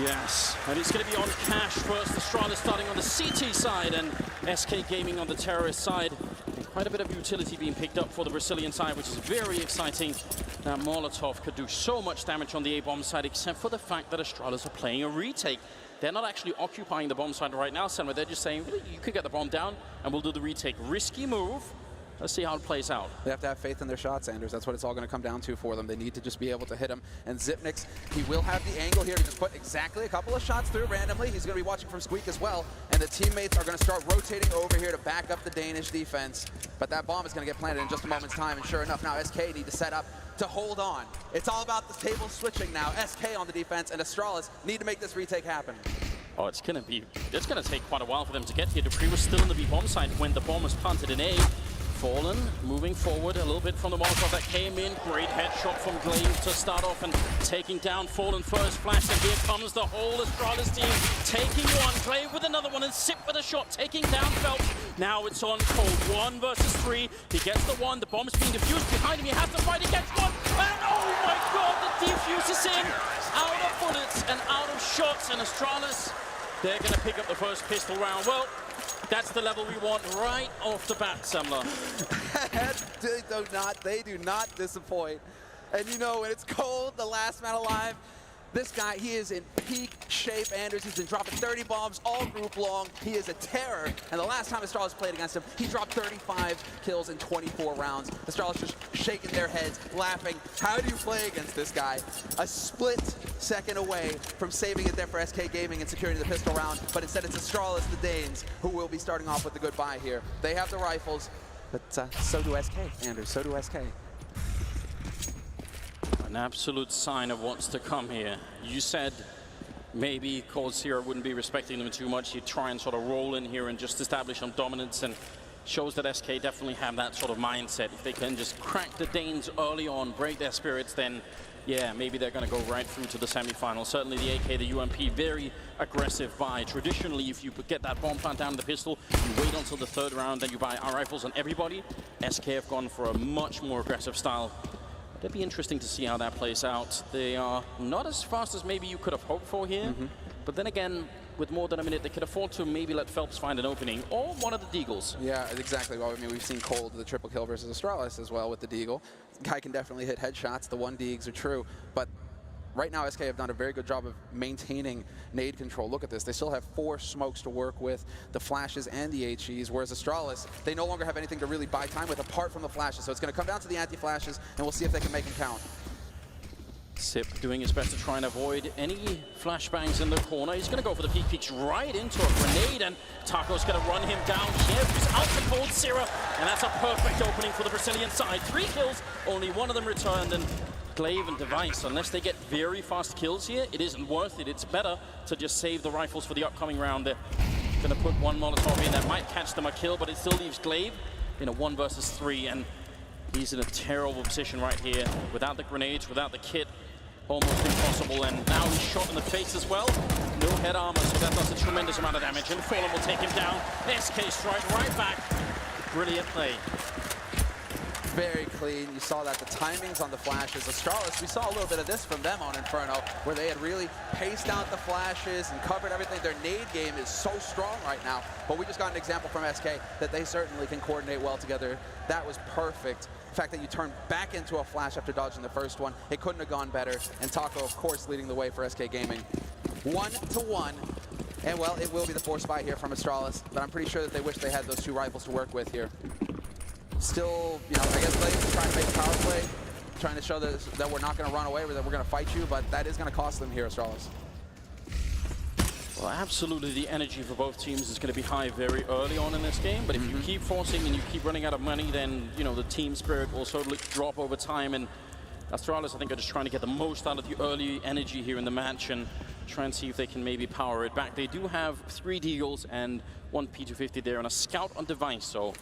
Yes, and it's going to be on cash first. Astralis starting on the CT side and SK Gaming on the terrorist side. And quite a bit of utility being picked up for the Brazilian side, which is very exciting. That Molotov could do so much damage on the A-bomb side, except for the fact that Astralis are playing a retake. They're not actually occupying the bomb side right now, Senra. They're just saying, you could get the bomb down and we'll do the retake. Risky move. Let's see how it plays out. They have to have faith in their shots, Anders. That's what it's all going to come down to for them. They need to just be able to hit him. And Zipnix, he will have the angle here to just put exactly a couple of shots through randomly. He's going to be watching from Squeak as well. And the teammates are going to start rotating over here to back up the Danish defense. But that bomb is going to get planted in just a moment's time. And sure enough, now SK need to set up to hold on. It's all about the table switching now. SK on the defense and Astralis need to make this retake happen. Oh, it's gonna take quite a while for them to get here. Dupree was still on the B bomb side when the bomb was planted in A. Fallen, moving forward a little bit from the Molotov that came in. Great headshot from Glaive to start off and taking down Fallen first flash. And here comes the whole Astralis team taking one. Glaive with another one and Sip with a shot taking down Phelps. Now it's on Cold. 1 versus 3. He gets the one. The bomb's being defused behind him. He has to fight against one. And oh my god, the defuse is in. Out of bullets and out of shots. And Astralis, they're going to pick up the first pistol round. Well, that's the level we want right off the bat, Semler. They do not disappoint. And you know, when it's Cold, the last man alive, this guy, he is in peak shape, Anders. He's been dropping 30 bombs all group long. He is a terror. And the last time Astralis played against him, he dropped 35 kills in 24 rounds. Astralis just shaking their heads, laughing. How do you play against this guy? A split second away from saving it there for SK Gaming and securing the pistol round. But instead, it's Astralis, the Danes, who will be starting off with the goodbye here. They have the rifles, but so do SK, Anders. So do SK. An absolute sign of what's to come here. You said maybe Cold Sierra wouldn't be respecting them too much. He'd try and sort of roll in here and just establish some dominance, and shows that SK definitely have that sort of mindset. If they can just crack the Danes early on, break their spirits, then yeah, maybe they're going to go right through to the semi-final. Certainly the AK, the UMP, very aggressive buy. Traditionally, if you get that bomb plant down the pistol, you wait until the third round, then you buy our rifles on everybody. SK have gone for a much more aggressive style. It'd be interesting to see how that plays out. They are not as fast as maybe you could have hoped for here. But then again, with more than a minute, they could afford to maybe let Phelps find an opening, or one of the Deagles. Yeah, exactly. Well, I mean, we've seen Cold the triple kill versus Astralis as well with the Deagle. Guy can definitely hit headshots. The 1 Deags are true, but right now SK have done a very good job of maintaining nade control. Look at this. They still have 4 smokes to work with, the flashes and the HEs, whereas Astralis, they no longer have anything to really buy time with apart from the flashes. So it's going to come down to the anti-flashes, and we'll see if they can make them count. Sip doing his best to try and avoid any flashbangs in the corner. He's going to go for the peeks right into a grenade, and Taco's going to run him down here. He's out to Cold Sierra, and that's a perfect opening for the Brazilian side. 3 kills, only 1 of them returned, and Glaive and Device, unless they get very fast kills here, it isn't worth it. It's better to just save the rifles for the upcoming round. They're going to put 1 Molotov in that might catch them a kill, but it still leaves Glaive in a 1 versus 3, and he's in a terrible position right here. Without the grenades, without the kit, almost impossible, and now he's shot in the face as well. No head armor, so that does a tremendous amount of damage, and Fallen will take him down. SK strike right back. Brilliant play. Very clean. You saw that the timings on the flashes. Astralis, we saw a little bit of this from them on Inferno, where they had really paced out the flashes and covered everything. Their nade game is so strong right now, but we just got an example from SK that they certainly can coordinate well together. That was perfect. The fact that you turned back into a flash after dodging the first one, it couldn't have gone better. And Taco, of course, leading the way for SK Gaming. 1-1. And well, it will be the force buy here from Astralis, but I'm pretty sure that they wish they had those 2 rifles to work with here. Still, you know, I guess Glaive is trying to make power play, trying to show that we're not going to run away, or that we're going to fight you, but that is going to cost them here, Astralis. Well, absolutely, the energy for both teams is going to be high very early on in this game, but if you keep forcing and you keep running out of money, then, you know, the team spirit will sort of drop over time, and Astralis, I think, are just trying to get the most out of the early energy here in the match and try and see if they can maybe power it back. They do have 3 Deagles and 1 P250 there, and a scout on Device, so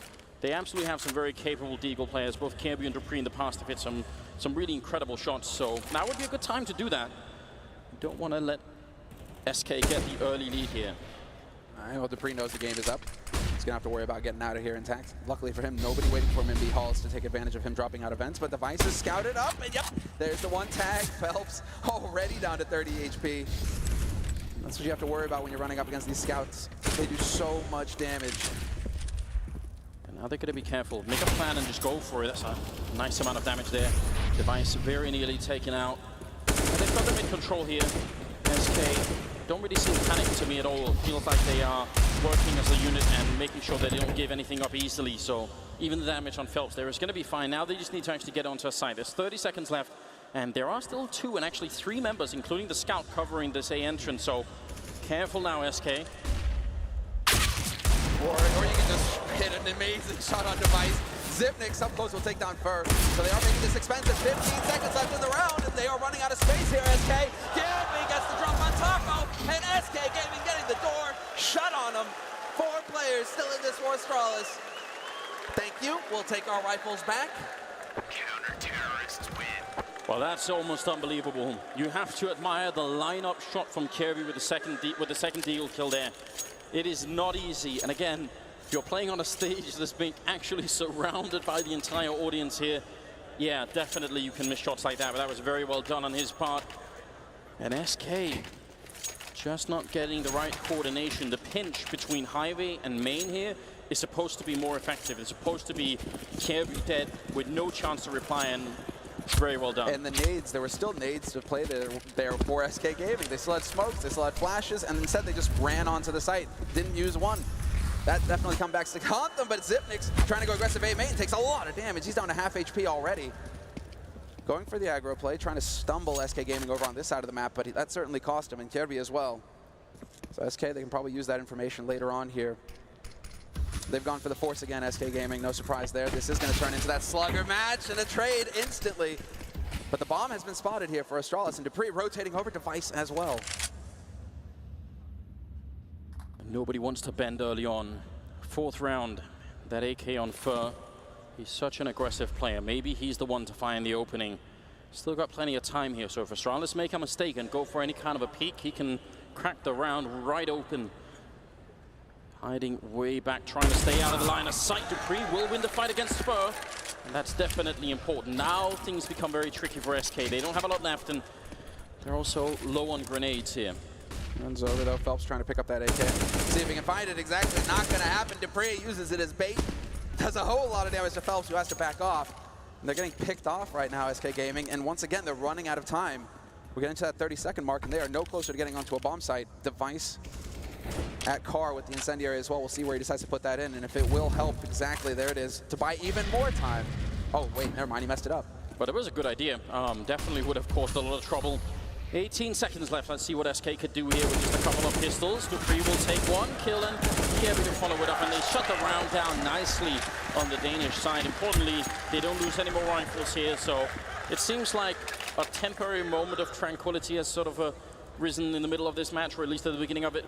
they absolutely have some very capable Deagle players. Both Kirby and Dupree in the past have hit some really incredible shots, so now would be a good time to do that. You don't want to let SK get the early lead here. I know Dupree knows the game is up. He's gonna have to worry about getting out of here intact. Luckily for him, nobody waiting for him in B halls to take advantage of him dropping out of vents, but the Vice is scouted up, and yep, there's the one tag. Phelps already down to 30 HP. That's what you have to worry about when you're running up against these scouts. They do so much damage. And now they're going to be careful. Make a plan and just go for it. That's a nice amount of damage there. Device very nearly taken out. And they've got them in control here. SK don't really seem panicked to me at all. It feels like they are working as a unit and making sure that they don't give anything up easily. So even the damage on Phelps there is going to be fine. Now they just need to actually get onto a site. There's 30 seconds left. And there are still 2 and actually 3 members, including the scout, covering this A entrance. So careful now, SK. Or you can just hit an amazing shot on Device. Zipnik, up close, will take down Fur. So they are making this expensive. 15 seconds left in the round, and they are running out of space here, SK. Gaming gets the drop on Taco, and SK Gaming getting the door shut on them. 4 players still in this for Astralis. Thank you. We'll take our rifles back. Counter-terrorists win. Well, that's almost unbelievable. You have to admire the lineup shot from Kirby with the second deagle kill there. It is not easy. And again, you're playing on a stage that's being actually surrounded by the entire audience here. Yeah, definitely you can miss shots like that, but that was very well done on his part. And SK just not getting the right coordination. The pinch between highway and main here is supposed to be more effective. It's supposed to be Kirby dead with no chance to reply, and it's very well done. And the nades, there were still nades to play there for SK Gaming. They still had smokes, they still had flashes, and instead they just ran onto the site. Didn't use one. That definitely comes back to haunt them, but Zipnik's trying to go aggressive A main, takes a lot of damage. He's down to half HP already. Going for the aggro play, trying to stumble SK Gaming over on this side of the map, but that certainly cost him, and Kirby as well. So SK, they can probably use that information later on here. They've gone for the force again, SK Gaming, no surprise there. This is going to turn into that slugger match and a trade instantly. But the bomb has been spotted here for Astralis, and Dupree rotating over to Vice as well. Nobody wants to bend early on. 4th round, that AK on Fur. He's such an aggressive player. Maybe he's the one to find the opening. Still got plenty of time here, so if Astralis make a mistake and go for any kind of a peek, he can crack the round right open. Hiding way back, trying to stay out of the line of sight. Dupree will win the fight against Fur, and that's definitely important. Now things become very tricky for SK. They don't have a lot left, and they're also low on grenades here. Runs over though, Phelps trying to pick up that AK. See if he can find it. Exactly, not gonna happen. Dupree uses it as bait. Does a whole lot of damage to Phelps, who has to back off. And they're getting picked off right now, SK Gaming, and once again, they're running out of time. We're getting to that 30-second mark, and they are no closer to getting onto a bomb site. Device at car with the incendiary as well. We'll see where he decides to put that in, and if it will help, exactly, there it is, to buy even more time. Oh, wait, never mind, he messed it up. But it was a good idea. Definitely would have caused a lot of trouble. 18 seconds left. Let's see what SK could do here with just a couple of pistols. Dupree will take one kill, and Kirby can follow it up, and they shut the round down nicely on the Danish side. Importantly, they don't lose any more rifles here, so it seems like a temporary moment of tranquility has sort of risen in the middle of this match, or at least at the beginning of it.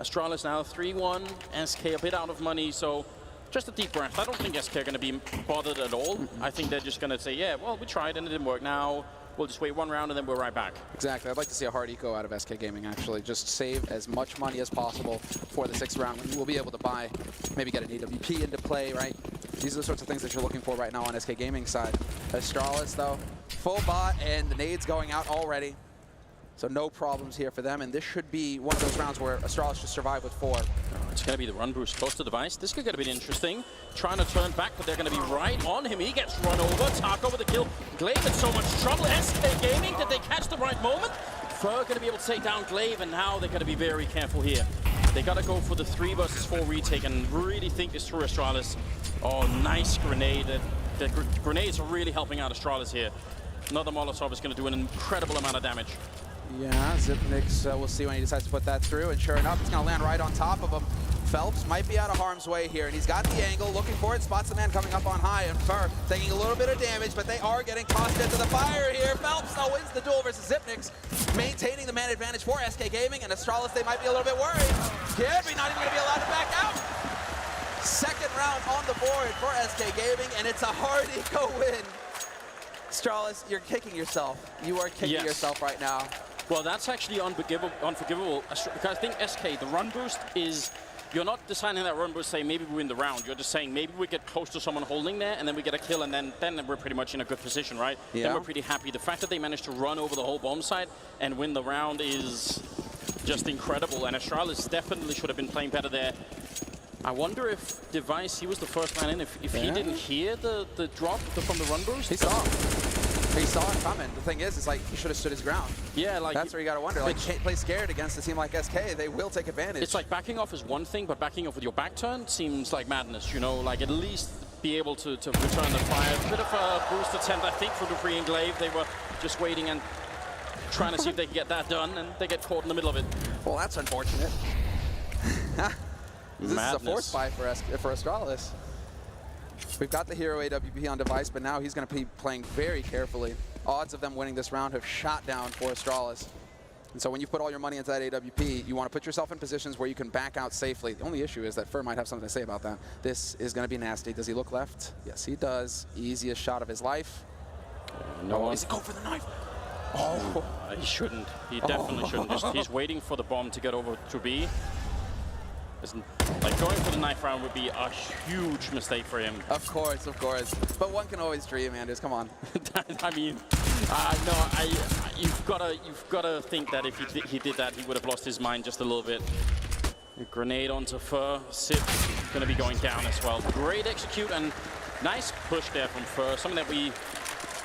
Astralis now 3-1, SK a bit out of money, so just a deep breath. I don't think SK are going to be bothered at all. I think they're just going to say, yeah, well, we tried and it didn't work. Now we'll just wait one round and then we're right back. Exactly. I'd like to see a hard eco out of SK Gaming, actually. Just save as much money as possible for the 6th round, when you will be able to buy, maybe get an EWP into play, right? These are the sorts of things that you're looking for right now on SK Gaming side. Astralis, though, full bot, and the nades going out already. So no problems here for them, and this should be one of those rounds where Astralis should survive with 4. It's going to be the run boost close to the Device. This could get a bit interesting. Trying to turn back, but they're going to be right on him. He gets run over. Taco with the kill. Glaive in so much trouble. SK Gaming, did they catch the right moment? Fur going to be able to take down Glaive, and now they're going to be very careful here. They got to go for the 3 versus 4 retake and really think this through, Astralis. Oh, nice grenade. The grenades are really helping out Astralis here. Another Molotov is going to do an incredible amount of damage. Yeah, Zipnik's, we'll see when he decides to put that through, and sure enough, it's going to land right on top of him. Phelps might be out of harm's way here, and he's got the angle, looking for it, spots the man coming up on high, and Fur taking a little bit of damage, but they are getting tossed into the fire here. Phelps now wins the duel versus Zipnik's, maintaining the man advantage for SK Gaming, and Astralis, they might be a little bit worried. Kirby not even going to be allowed to back out. 2nd round on the board for SK Gaming, and it's a hard eco win. Astralis, you're kicking yourself. You are kicking yourself right now. Well, that's actually unforgivable because I think SK, the run boost is you're not designing that run, but saying maybe we win the round. You're just saying maybe we get close to someone holding there, and then we get a kill, and then we're pretty much in a good position, right? Yeah. Then we're pretty happy. The fact that they managed to run over the whole bomb site and win the round is just incredible, and Astralis definitely should have been playing better there. I wonder if Device, he was the first man in, if he didn't hear the drop from the run boost. He saw it coming. The thing is, it's like he should have stood his ground. Yeah, like that's where you got to wonder. Like, play scared against a team like SK, they will take advantage. it's like backing off is one thing, but backing off with your back turn seems like madness, you know? Like, at least be able to return the fire. A bit of a boost attempt, I think, for dupreeh and Glaive. They were just waiting and trying to see if they can get that done, and they get caught in the middle of it. Well, that's unfortunate. This is a force buy for Astralis. We've got the hero AWP on Device, but now he's going to be playing very carefully. Odds of them winning this round have shot down for Astralis. And so when you put all your money into that AWP, you want to put yourself in positions where you can back out safely. The only issue is that Fur might have something to say about that. This is going to be nasty. Does he look left? Yes, he does. Easiest shot of his life. No, is he going for the knife? Oh, he shouldn't. He definitely shouldn't. He's waiting for the bomb to get over to B. Like, going for the knife round would be a huge mistake for him. Of course, of course. But one can always dream, Anders. Come on. I mean, you've got to think that if he did that, he would have lost his mind just a little bit. A grenade onto Fur. Sip going to be going down as well. Great execute and nice push there from Fur. Something that we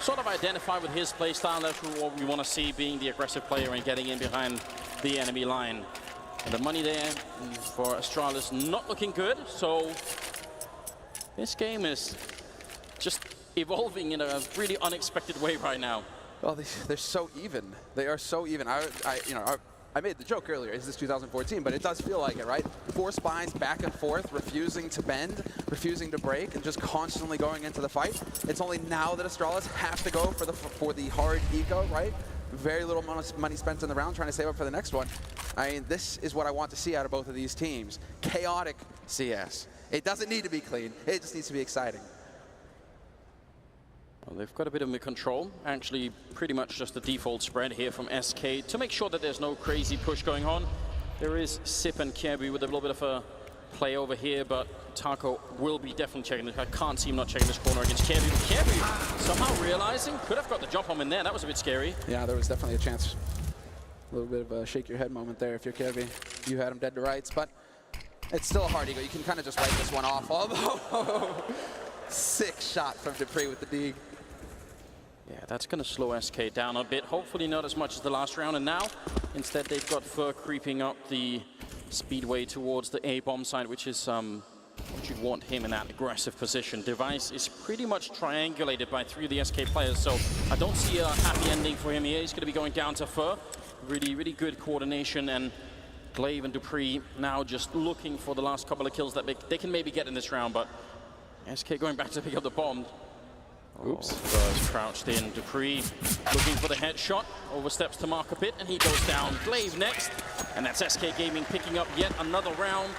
sort of identify with his play style. That's what we want to see, being the aggressive player and getting in behind the enemy line. And the money there for Astralis not looking good, so this game is just evolving in a really unexpected way right now. Well, they're so even. They are so even. I made the joke earlier, is this 2014? But it does feel like it, right? 4 spies back and forth, refusing to bend, refusing to break, and just constantly going into the fight. It's only now that Astralis have to go for the hard eco, right? Very little money spent in the round, trying to save up for the next one. I mean, this is what I want to see out of both of these teams. Chaotic CS. It doesn't need to be clean. It just needs to be exciting. Well, they've got a bit of control. Actually, pretty much just the default spread here from SK to make sure that there's no crazy push going on. There is Sip and Kirby with a little bit of a play over here, but Taco will be definitely checking this. I can't see him not checking this corner against Kirby. But Kirby somehow realizing could have got the jump home in there. That was a bit scary. Yeah, there was definitely a chance. A little bit of a shake your head moment there if you're Kirby. You had him dead to rights, but it's still a hard ego. You can kind of just write this one off. Although, sick shot from dupreeh with the dig. Yeah, that's going to slow SK down a bit. Hopefully not as much as the last round. And now, instead, they've got Fur creeping up the speedway towards the A bomb side, which is what you'd want him in that aggressive position. Device is pretty much triangulated by 3 of the SK players, so I don't see a happy ending for him here. He's going to be going down to Fur. Really, really good coordination, and Glaive and dupreeh now just looking for the last couple of kills that they can maybe get in this round, but SK going back to pick up the bomb. Oops. First crouched in. dupreeh looking for the headshot. Oversteps to mark a bit, and he goes down. Glaive next. And that's SK Gaming picking up yet another round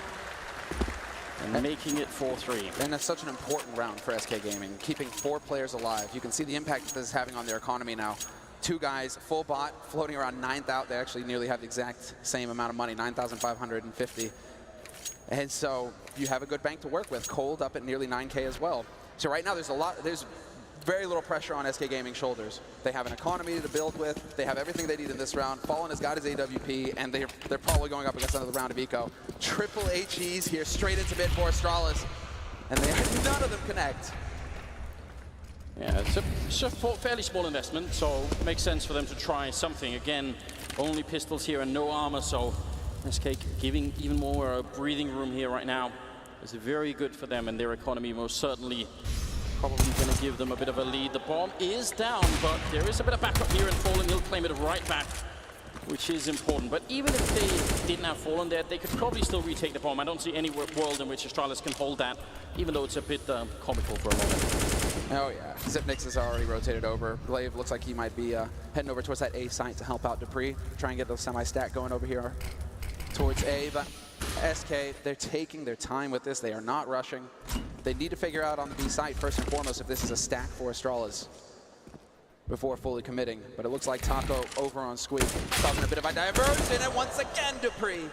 and making it 4-3. And that's such an important round for SK Gaming, keeping 4 players alive. You can see the impact that this is having on their economy now. 2 guys, full bot, floating around 9,000. They actually nearly have the exact same amount of money, 9,550. And so you have a good bank to work with. Cold up at nearly 9K as well. So right now there's very little pressure on SK Gaming's shoulders. They have an economy to build with. They have everything they need in this round. Fallen has got his AWP, and they're probably going up against another round of eco. Triple HEs here, straight into mid for Astralis, and none of them connect. Yeah, it's a fairly small investment, so it makes sense for them to try something. Again, only pistols here and no armor, so SK giving even more breathing room here right now. It's very good for them, and their economy most certainly probably going to give them a bit of a lead. The bomb is down, but there is a bit of backup here, and Fallen will claim it right back, which is important. But even if they didn't have Fallen there, they could probably still retake the bomb. I don't see any world in which Astralis can hold that, even though it's a bit comical for a moment. Oh yeah, Zipnix has already rotated over. Glaive looks like he might be heading over towards that A site to help out dupreeh, try and get those semi-stack going over here towards A, but SK, they're taking their time with this. They are not rushing. They need to figure out on the B site, first and foremost, if this is a stack for Astralis before fully committing. But it looks like Taco over on Squeak, causing a bit of a diversion, and once again dupreeh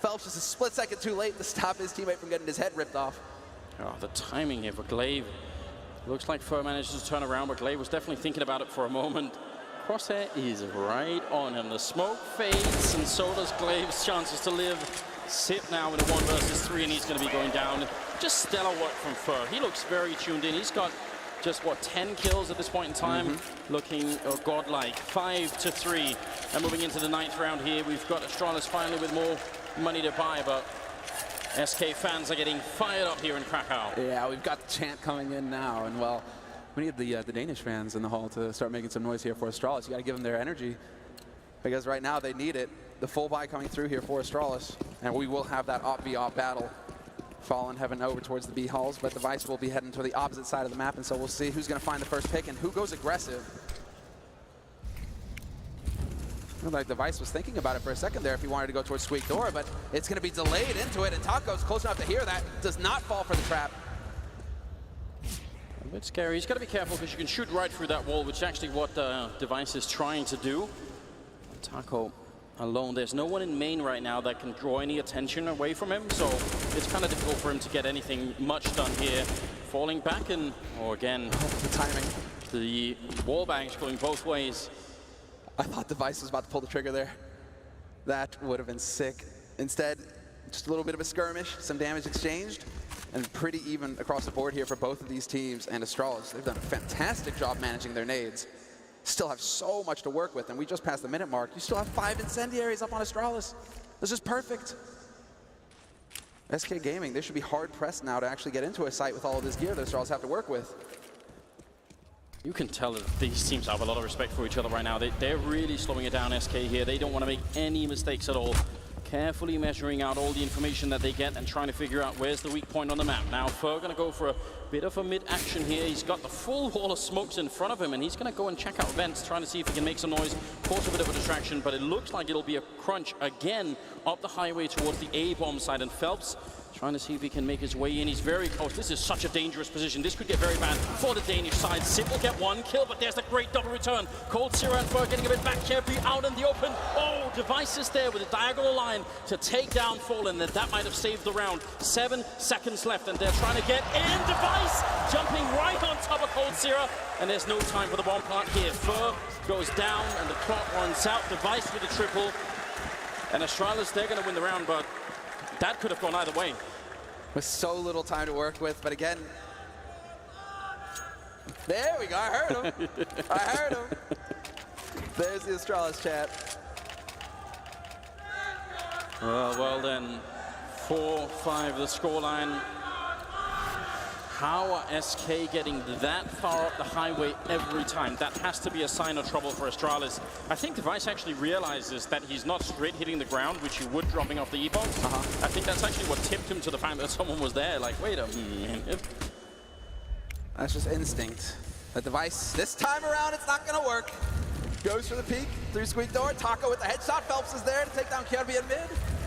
Phelps just a split second too late to stop his teammate from getting his head ripped off. Oh, the timing here for Glaive. Looks like Fur manages to turn around, but Glaive was definitely thinking about it for a moment. Crosshair is right on him. The smoke fades, and so does Glaive's chances to live. Sip now in a 1 versus 3, and he's going to be going down. Just stellar work from Fur. He looks very tuned in. He's got just, what, 10 kills at this point in time? Looking godlike. 5-3. And moving into the 9th round here, we've got Astralis finally with more money to buy, but SK fans are getting fired up here in Krakow. Yeah, we've got the chant coming in now, and well, we need the Danish fans in the hall to start making some noise here for Astralis. You got to give them their energy, because right now they need it. The full buy coming through here for Astralis, and we will have that op v op battle. Fallen heading over towards the B halls, but Device will be heading to the opposite side of the map, and so we'll see who's going to find the first pick and who goes aggressive. Looked like Device was thinking about it for a second there if he wanted to go towards Squeak Door, but it's going to be delayed into it, and Taco's close enough to hear that. Does not fall for the trap. A bit scary. He's got to be careful because you can shoot right through that wall, which is actually what Device is trying to do. Taco alone. There's no one in main right now that can draw any attention away from him, so it's kind of difficult for him to get anything much done here. Falling back and, again, the timing. The wall bangs going both ways. I thought Device was about to pull the trigger there. That would have been sick. Instead, just a little bit of a skirmish, some damage exchanged, and pretty even across the board here for both of these teams. And Astralis, they've done a fantastic job managing their nades. Still have so much to work with, and we just passed the minute mark. You still have 5 incendiaries up on Astralis. This is perfect. SK Gaming, they should be hard-pressed now to actually get into a site with all of this gear that Astralis have to work with. You can tell that these teams have a lot of respect for each other right now. They're really slowing it down, SK here. They don't want to make any mistakes at all. Carefully measuring out all the information that they get and trying to figure out where's the weak point on the map. Now Fur going to go for a bit of a mid-action here. He's got the full wall of smokes in front of him, and he's going to go and check out vents, trying to see if he can make some noise, cause a bit of a distraction, but it looks like it'll be a crunch again up the highway towards the A-bomb side, and Phelps trying to see if he can make his way in. He's very close. This is such a dangerous position. This could get very bad for the Danish side. Sip will get 1 kill, but there's the great double return. Cold Zero and Fur getting a bit back here, be out in the open. Oh, Device is there with a diagonal line to take down Fallen, and that might have saved the round. 7 seconds left, and they're trying to get in. Device jumping right on top of Cold Zero, and there's no time for the bomb plant here. Fur goes down, and the clock runs out. Device with a triple, and Astralis, they're going to win the round, but that could have gone either way. With so little time to work with, but again, there we go, I heard him. I heard him. There's the Astralis chat. Well then, 4-5 the scoreline. How are SK getting that far up the highway every time? That has to be a sign of trouble for Astralis. I think Device actually realizes that he's not straight hitting the ground, which he would dropping off the E-bombs. I think that's actually what tipped him to the fact that someone was there. Like, wait a minute. That's just instinct. The Device, this time around, it's not going to work. Goes for the peek through Squeak Door. Taco with the headshot. Phelps is there to take down Kirby in mid.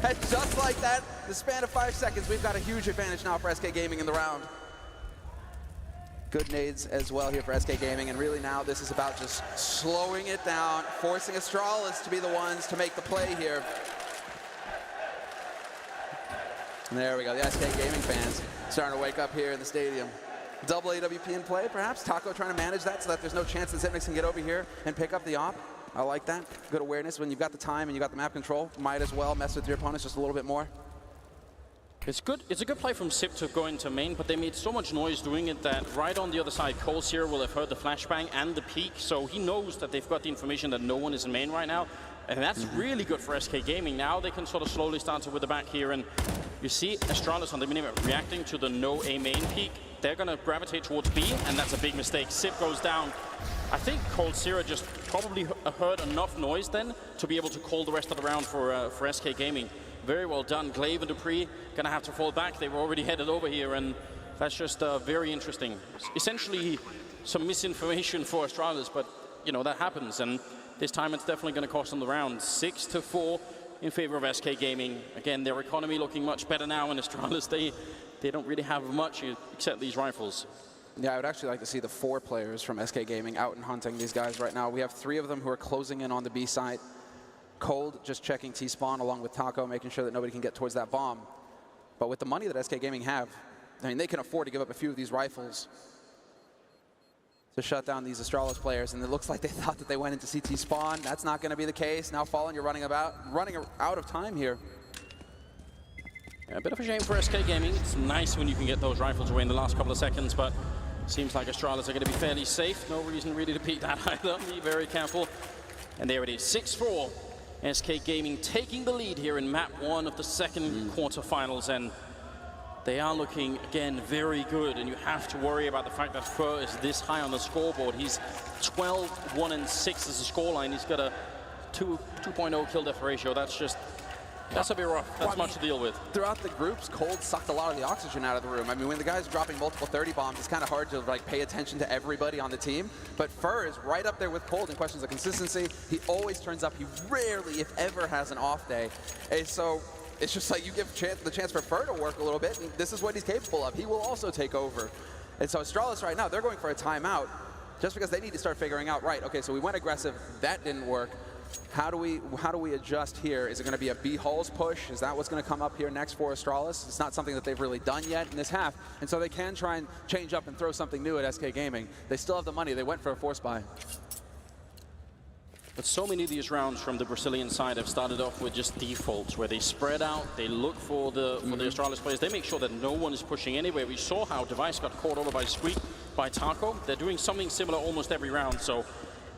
And just like that, the span of 5 seconds, we've got a huge advantage now for SK Gaming in the round. Good nades as well here for SK Gaming, and really now this is about just slowing it down, forcing Astralis to be the ones to make the play here. And there we go, the SK Gaming fans starting to wake up here in the stadium. Double AWP in play, perhaps. Taco trying to manage that so that there's no chance that Zipnix can get over here and pick up the op. I like that. Good awareness. When you've got the time and you've got the map control, might as well mess with your opponents just a little bit more. It's good. It's a good play from Sip to go into main, but they made so much noise doing it that right on the other side, Cold Zero will have heard the flashbang and the peak, so he knows that they've got the information that no one is in main right now, and that's really good for SK Gaming. Now they can sort of slowly start to with the back here, and you see Astralis on the minimap reacting to the no A main peak. They're going to gravitate towards B, and that's a big mistake. Sip goes down. I think Cold Zero just probably heard enough noise then to be able to call the rest of the round for SK Gaming. Very well done. Glaive and Dupree going to have to fall back. They were already headed over here, and that's just very interesting. Essentially, some misinformation for Astralis, but, you know, that happens, and this time it's definitely going to cost them the round. 6-4 in favor of SK Gaming. Again, their economy looking much better now, and Astralis, they don't really have much except these rifles. Yeah, I would actually like to see the 4 players from SK Gaming out and hunting these guys right now. We have 3 of them who are closing in on the B site. Cold just checking T-spawn along with Taco, making sure that nobody can get towards that bomb. But with the money that SK Gaming have, I mean, they can afford to give up a few of these rifles to shut down these Astralis players, and it looks like they thought that they went into CT spawn. That's not going to be the case. Now Fallen, you're running out of time here. Yeah, a bit of a shame for SK Gaming. It's nice when you can get those rifles away in the last couple of seconds, but seems like Astralis are going to be fairly safe. No reason really to peek that either. Be very careful. And there it is, 6-4. SK Gaming taking the lead here in map 1 of the second quarterfinals, and they are looking, again, very good, and you have to worry about the fact that Fur is this high on the scoreboard. He's 12-1-6 as a scoreline. He's got a 2.0 kill death ratio. That's a bit rough. That's much to deal with. Throughout the groups, Cold sucked a lot of the oxygen out of the room. I mean, when the guy's dropping multiple 30 bombs, it's kind of hard to like pay attention to everybody on the team. But Fur is right up there with Cold in questions of consistency. He always turns up. He rarely, if ever, has an off day. And so it's just like you give the chance for Fur to work a little bit, and this is what he's capable of. He will also take over. And so Astralis right now, they're going for a timeout just because they need to start figuring out, right, okay, so we went aggressive. That didn't work. How do we adjust here? Is it going to be a B hulls push? Is that what's going to come up here next for Astralis? It's not something that they've really done yet in this half, and so they can try and change up and throw something new at SK Gaming. They still have the money. They went for a force buy. But so many of these rounds from the Brazilian side have started off with just defaults, where they spread out, they look for the Astralis players, they make sure that no one is pushing anywhere. We saw how Device got caught over by Squeak, by Taco. They're doing something similar almost every round, so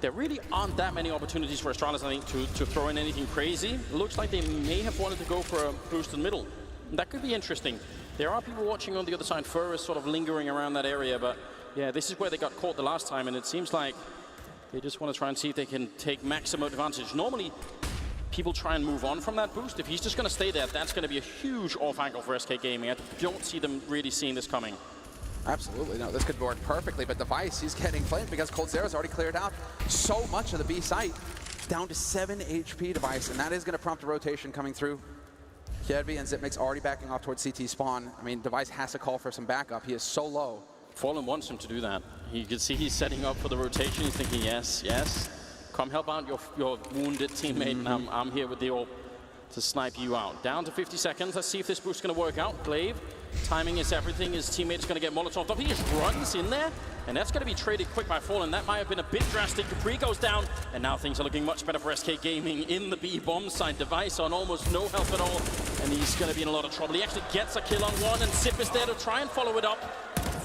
there really aren't that many opportunities for Astralis, I think, to throw in anything crazy. It looks like they may have wanted to go for a boost in the middle. That could be interesting. There are people watching on the other side. Fur is sort of lingering around that area, but yeah, this is where they got caught the last time, and it seems like they just want to try and see if they can take maximum advantage. Normally, people try and move on from that boost. If he's just going to stay there, that's going to be a huge off angle for SK Gaming. I don't see them really seeing this coming. Absolutely, no, this could work perfectly, but Device, he's getting flamed because Cold Zero's already cleared out so much of the B site. Down to 7 HP Device, and that is going to prompt a rotation coming through. Kjedby and Zipnik's already backing off towards CT spawn. I mean, Device has to call for some backup. He is so low. Fallen wants him to do that. You can see he's setting up for the rotation. He's thinking, yes, yes, come help out your wounded teammate, and I'm here with the orb to snipe you out. Down to 50 seconds. Let's see if this boost's going to work out. Glaive, timing is everything. His teammate is going to get Molotov off. He just runs in there, and that's going to be traded quick by Fallen. That might have been a bit drastic. Capri goes down, and now things are looking much better for SK Gaming in the B bomb side. Device on almost no health at all, and he's going to be in a lot of trouble. He actually gets a kill on one, and Zip is there to try and follow it up.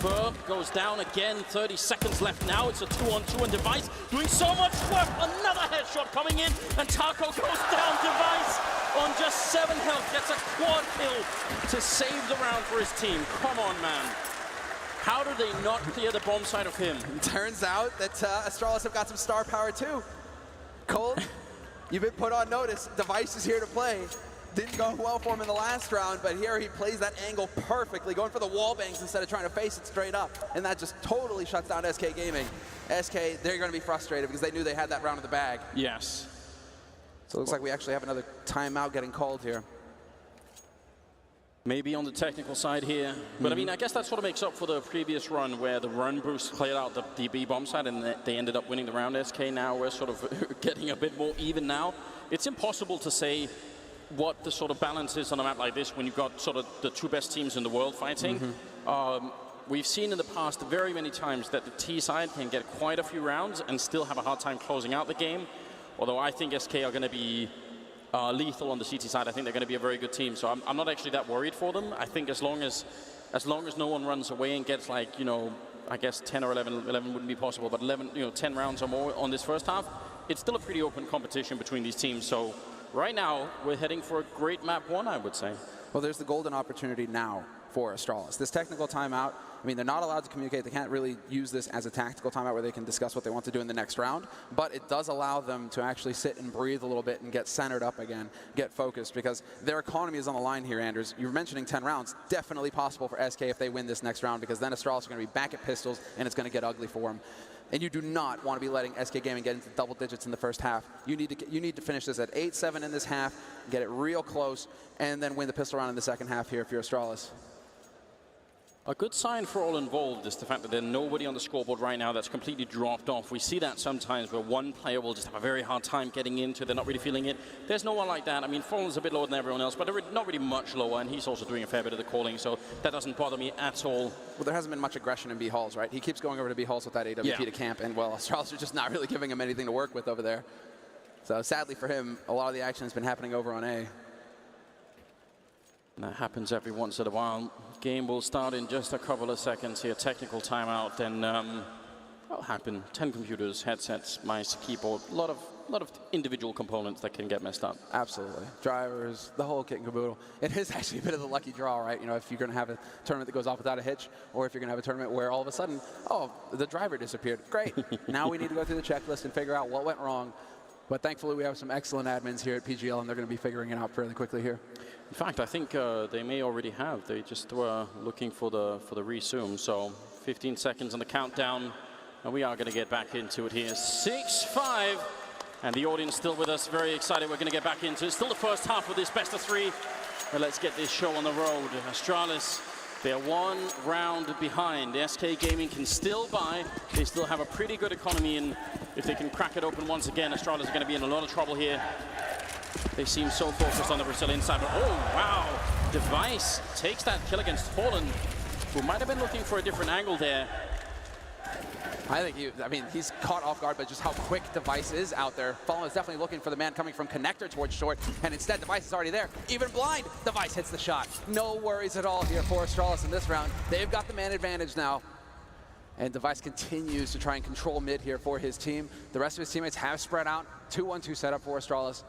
Fur goes down again, 30 seconds left now. It's a 2-on-2, and Device doing so much work. Another headshot coming in, and Taco goes down. Device on just 7 health gets a quad kill to save the round for his team. Come on, man. How do they not clear the bomb side of him? Turns out that Astralis have got some star power too. Cold, you've been put on notice. Device is here to play. Didn't go well for him in the last round, but here he plays that angle perfectly, going for the wall bangs instead of trying to face it straight up. And that just totally shuts down SK Gaming. SK, they're going to be frustrated because they knew they had that round in the bag. Yes. So it looks like we actually have another timeout getting called here. Maybe on the technical side here. But I mean, I guess that sort of makes up for the previous run where the run boost played out the B bomb side and they ended up winning the round. SK now, we're sort of getting a bit more even now. It's impossible to say what the sort of balance is on a map like this when you've got sort of the two best teams in the world fighting. We've seen in the past very many times that the T side can get quite a few rounds and still have a hard time closing out the game. Although I think SK are going to be lethal on the CT side. I think they're going to be a very good team. So I'm not actually that worried for them. I think as long as no one runs away and gets like, you know, I guess 10 or 11 wouldn't be possible, but 11, you know, 10 rounds or more on this first half, it's still a pretty open competition between these teams. So right now, we're heading for a great map 1, I would say. Well, there's the golden opportunity now for Astralis. This technical timeout, I mean, they're not allowed to communicate. They can't really use this as a tactical timeout where they can discuss what they want to do in the next round, but it does allow them to actually sit and breathe a little bit and get centered up again, get focused, because their economy is on the line here, Anders. You're mentioning 10 rounds. Definitely possible for SK if they win this next round, because then Astralis are going to be back at pistols, and it's going to get ugly for them. And you do not want to be letting SK Gaming get into double digits in the first half. You need to finish this at 8-7 in this half, get it real close, and then win the pistol round in the second half here if you're Astralis. A good sign for all involved is the fact that there's nobody on the scoreboard right now that's completely dropped off. We see that sometimes where one player will just have a very hard time getting into, they're not really feeling it. There's no one like that. I mean, Fallen's a bit lower than everyone else, but they're not really much lower, and he's also doing a fair bit of the calling, so that doesn't bother me at all. Well, there hasn't been much aggression in B Halls, right? He keeps going over to B Halls with that AWP to camp, and well, Astralis are just not really giving him anything to work with over there. So sadly for him, a lot of the action has been happening over on A. And that happens every once in a while. Game will start in just a couple of seconds here. Technical timeout, then that'll happen. 10 computers, headsets, mice, keyboard, a lot of individual components that can get messed up. Absolutely. Drivers, the whole kit and caboodle. It is actually a bit of the lucky draw, right? You know, if you're going to have a tournament that goes off without a hitch, or if you're going to have a tournament where all of a sudden, oh, the driver disappeared. Great. Now we need to go through the checklist and figure out what went wrong. But thankfully, we have some excellent admins here at PGL, and they're going to be figuring it out fairly quickly here. In fact, I think they may already have. They just were looking for the resume. So 15 seconds on the countdown, and we are going to get back into it here. 6-5, and the audience still with us, very excited. We're going to get back into it. Still the first half of this best of 3. But let's get this show on the road. Astralis, they're 1 round behind. The SK Gaming can still buy. They still have a pretty good economy, and if they can crack it open once again, Astralis are going to be in a lot of trouble here. They seem so focused on the Brazilian side, but oh, wow. Device takes that kill against Fallen, who might have been looking for a different angle there. I think he's caught off guard by just how quick Device is out there. Fallen is definitely looking for the man coming from connector towards short, and instead Device is already there. Even blind, Device hits the shot. No worries at all here for Astralis in this round. They've got the man advantage now. And Device continues to try and control mid here for his team. The rest of his teammates have spread out. 2-1-2 setup for Astralis.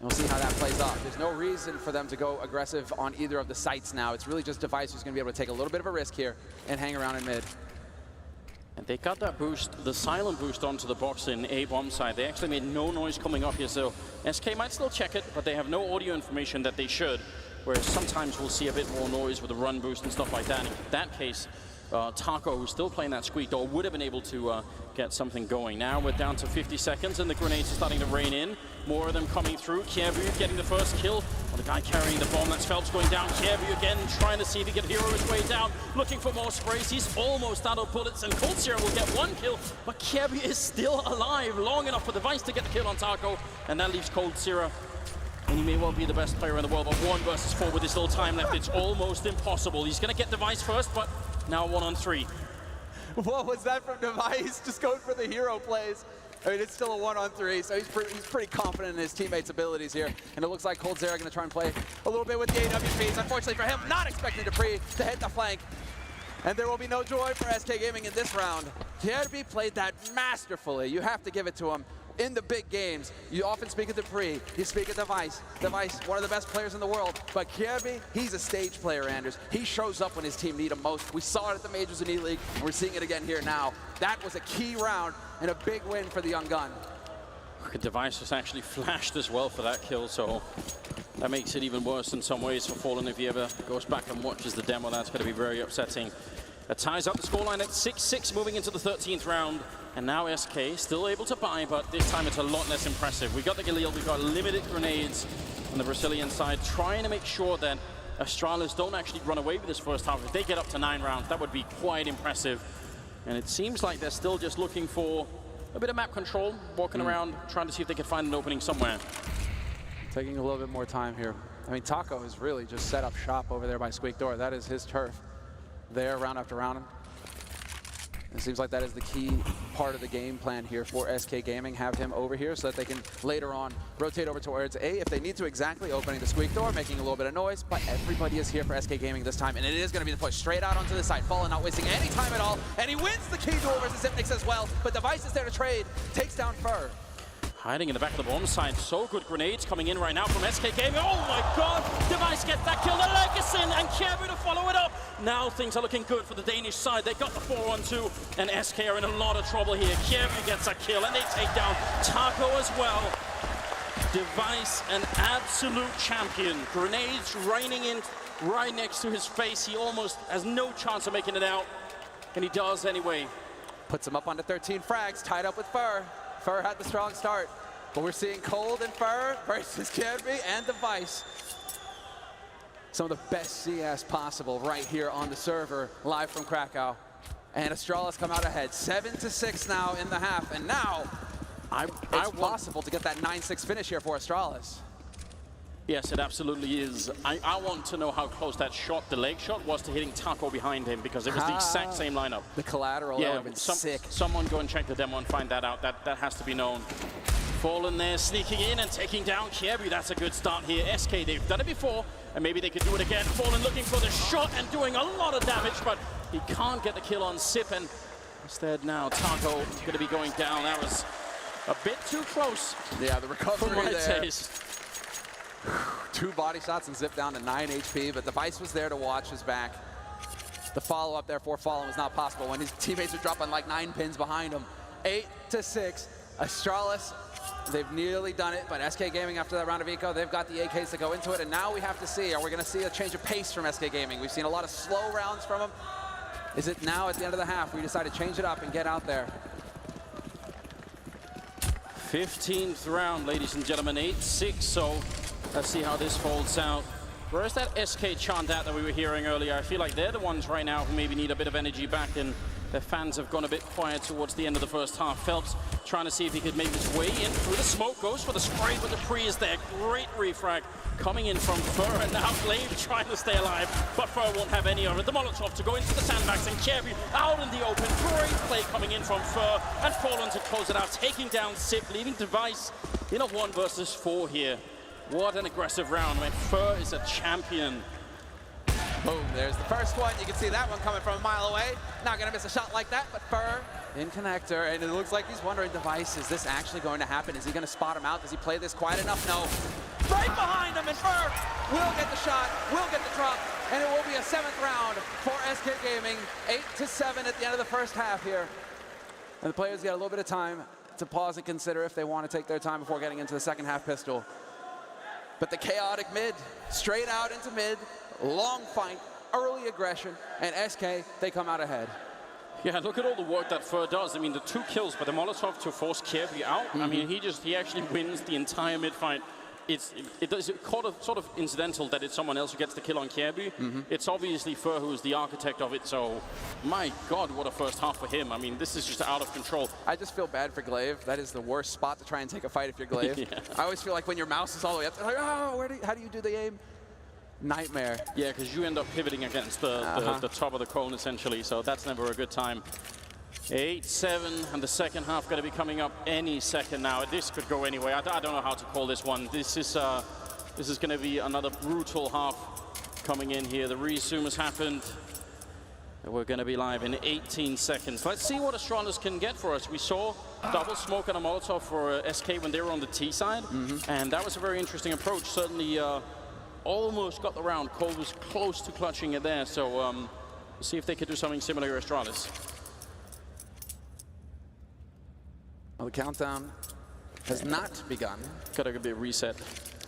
And we'll see how that plays out. There's no reason for them to go aggressive on either of the sites now. It's really just Device who's going to be able to take a little bit of a risk here and hang around in mid. And they got that boost, the silent boost onto the box in A bomb side. They actually made no noise coming up here, so SK might still check it, but they have no audio information that they should. Whereas sometimes we'll see a bit more noise with the run boost and stuff like that. In that case, Taco, who's still playing that squeak door, would have been able to get something going. Now we're down to 50 seconds, and the grenades are starting to rain in. More of them coming through. Kievu getting the first kill. Well, the guy carrying the bomb, that's Phelps going down. Kievu again, trying to see if he can hero his way down. Looking for more sprays. He's almost out of bullets, and Cold Zero will get 1 kill. But Kievu is still alive, long enough for Device to get the kill on Taco, and that leaves Cold Zero. And he may well be the best player in the world, but 1 versus 4 with this little time left, it's almost impossible. He's going to get Device first, but now 1-on-3. What was that from Device? Just going for the hero plays. I mean, it's still a 1-on-3, so he's pretty confident in his teammates' abilities here. And it looks like Cold Zero going to try and play a little bit with the AWPs. Unfortunately for him, not expecting Dupree to hit the flank. And there will be no joy for SK Gaming in this round. Kierby played that masterfully. You have to give it to him. In the big games, you often speak of Dupree, you speak of Device. Device, one of the best players in the world. But Kierby, he's a stage player, Anders. He shows up when his team need him most. We saw it at the Majors in E-League, and we're seeing it again here now. That was a key round and a big win for the young gun. Device was actually flashed as well for that kill, so that makes it even worse in some ways for Fallen. If he ever goes back and watches the demo, that's going to be very upsetting. That ties up the scoreline at 6-6 moving into the 13th round. And now SK still able to buy, but this time it's a lot less impressive. We got the Galil, we got limited grenades on the Brazilian side, trying to make sure that Astralis don't actually run away with this first half. If they get up to 9 rounds, that would be quite impressive. And it seems like they're still just looking for a bit of map control, walking around, trying to see if they can find an opening somewhere. Taking a little bit more time here. I mean, Taco has really just set up shop over there by Squeak Door. That is his turf there, round after round. It seems like that is the key part of the game plan here for SK Gaming. Have him over here so that they can later on rotate over towards A if they need to, exactly opening the Squeak Door, making a little bit of noise. But everybody is here for SK Gaming this time, and it is going to be the push straight out onto the side. Fallen not wasting any time at all, and he wins the key duel versus Hypnix as well. But Device is there to trade, takes down Fur. Hiding in the back of the bomb side. So good grenades coming in right now from SK Gaming. Oh my god! Device gets that kill. The Legacy and Kievu to follow it up. Now things are looking good for the Danish side. They got the 4-on-2, and SK are in a lot of trouble here. Kievu gets a kill, and they take down Taco as well. Device, an absolute champion. Grenades raining in right next to his face. He almost has no chance of making it out, and he does anyway. Puts him up onto 13 frags, tied up with Fur. Fur had the strong start, but we're seeing Cold and Fur versus Kierby and Device. some of the best CS possible right here on the server, live from Krakow. And Astralis come out ahead, 7-6 now in the half, and now it's possible to get that 9-6 finish here for Astralis. Yes, it absolutely is. I want to know how close that shot, the leg shot, was to hitting Taco behind him, because it was the exact same lineup. The collateral, that would have been sick. Someone go and check the demo and find that out. That has to be known. Fallen there, sneaking in and taking down Kiebu. That's a good start here. SK, they've done it before, and maybe they could do it again. Fallen looking for the shot and doing a lot of damage, but he can't get the kill on Sip, and instead now Taco going to be going down. That was a bit too close. Yeah, the recovery there. Taste. 2 body shots and Zip down to 9 HP, but Device was there to watch his back. The follow-up there for Fallen was not possible when his teammates are dropping like 9 pins behind him. 8-6, Astralis, they've nearly done it, but SK Gaming after that round of eco, they've got the AKs to go into it, and now we have to see, are we gonna see a change of pace from SK Gaming? We've seen a lot of slow rounds from them. Is it now at the end of the half we decide to change it up and get out there? 15th round, ladies and gentlemen, 8-6, so let's see how this folds out. Where's that SK chant out that we were hearing earlier? I feel like they're the ones right now who maybe need a bit of energy back, and their fans have gone a bit quiet towards the end of the first half. Phelps trying to see if he could make his way in through the smoke, goes for the spray, but the pre is there. Great refrag coming in from Fur, and now Glaive trying to stay alive, but Fur won't have any of it. The Molotov to go into the sandbags, and Kiebu out in the open. Great play coming in from Fur, and Fallen to close it out, taking down Sip, leaving Device in a 1 versus 4 here. What an aggressive round, when Fur is a champion. Boom, there's the first one. You can see that one coming from a mile away. Not gonna miss a shot like that, but Fur in connector, and it looks like he's wondering, Device, is this actually going to happen? Is he gonna spot him out? Does he play this quiet enough? No. Right behind him, and Fur will get the shot, will get the drop, and it will be a 7th round for SK Gaming. 8-7 at the end of the first half here. And the players get a little bit of time to pause and consider if they want to take their time before getting into the second half pistol. But the chaotic mid, straight out into mid, long fight, early aggression, and SK, they come out ahead. Yeah, look at all the work that Fur does. I mean, the 2 kills, but the Molotov to force Kiebu out. I mean, he actually wins the entire mid fight. It's sort of incidental that it's someone else who gets the kill on Kiebu. It's obviously Fur who's the architect of it, so my God, what a first half for him. I mean, this is just out of control. I just feel bad for Glaive. That is the worst spot to try and take a fight if you're Glaive. Yeah. I always feel like when your mouse is all the way up, like, oh, how do you do the aim? Nightmare. Yeah, because you end up pivoting against the top of the cone, essentially, so that's never a good time. 8-7, and the second half going to be coming up any second now. This could go anyway. I don't know how to call this one. This is going to be another brutal half coming in here. The resume has happened. We're going to be live in 18 seconds. Let's see what Astralis can get for us. We saw double smoke and a Molotov for SK when they were on the T side, and that was a very interesting approach. Certainly almost got the round. Cole was close to clutching it there, so we'll see if they could do something similar to Astralis. Well, the countdown has not begun. Gotta be a reset.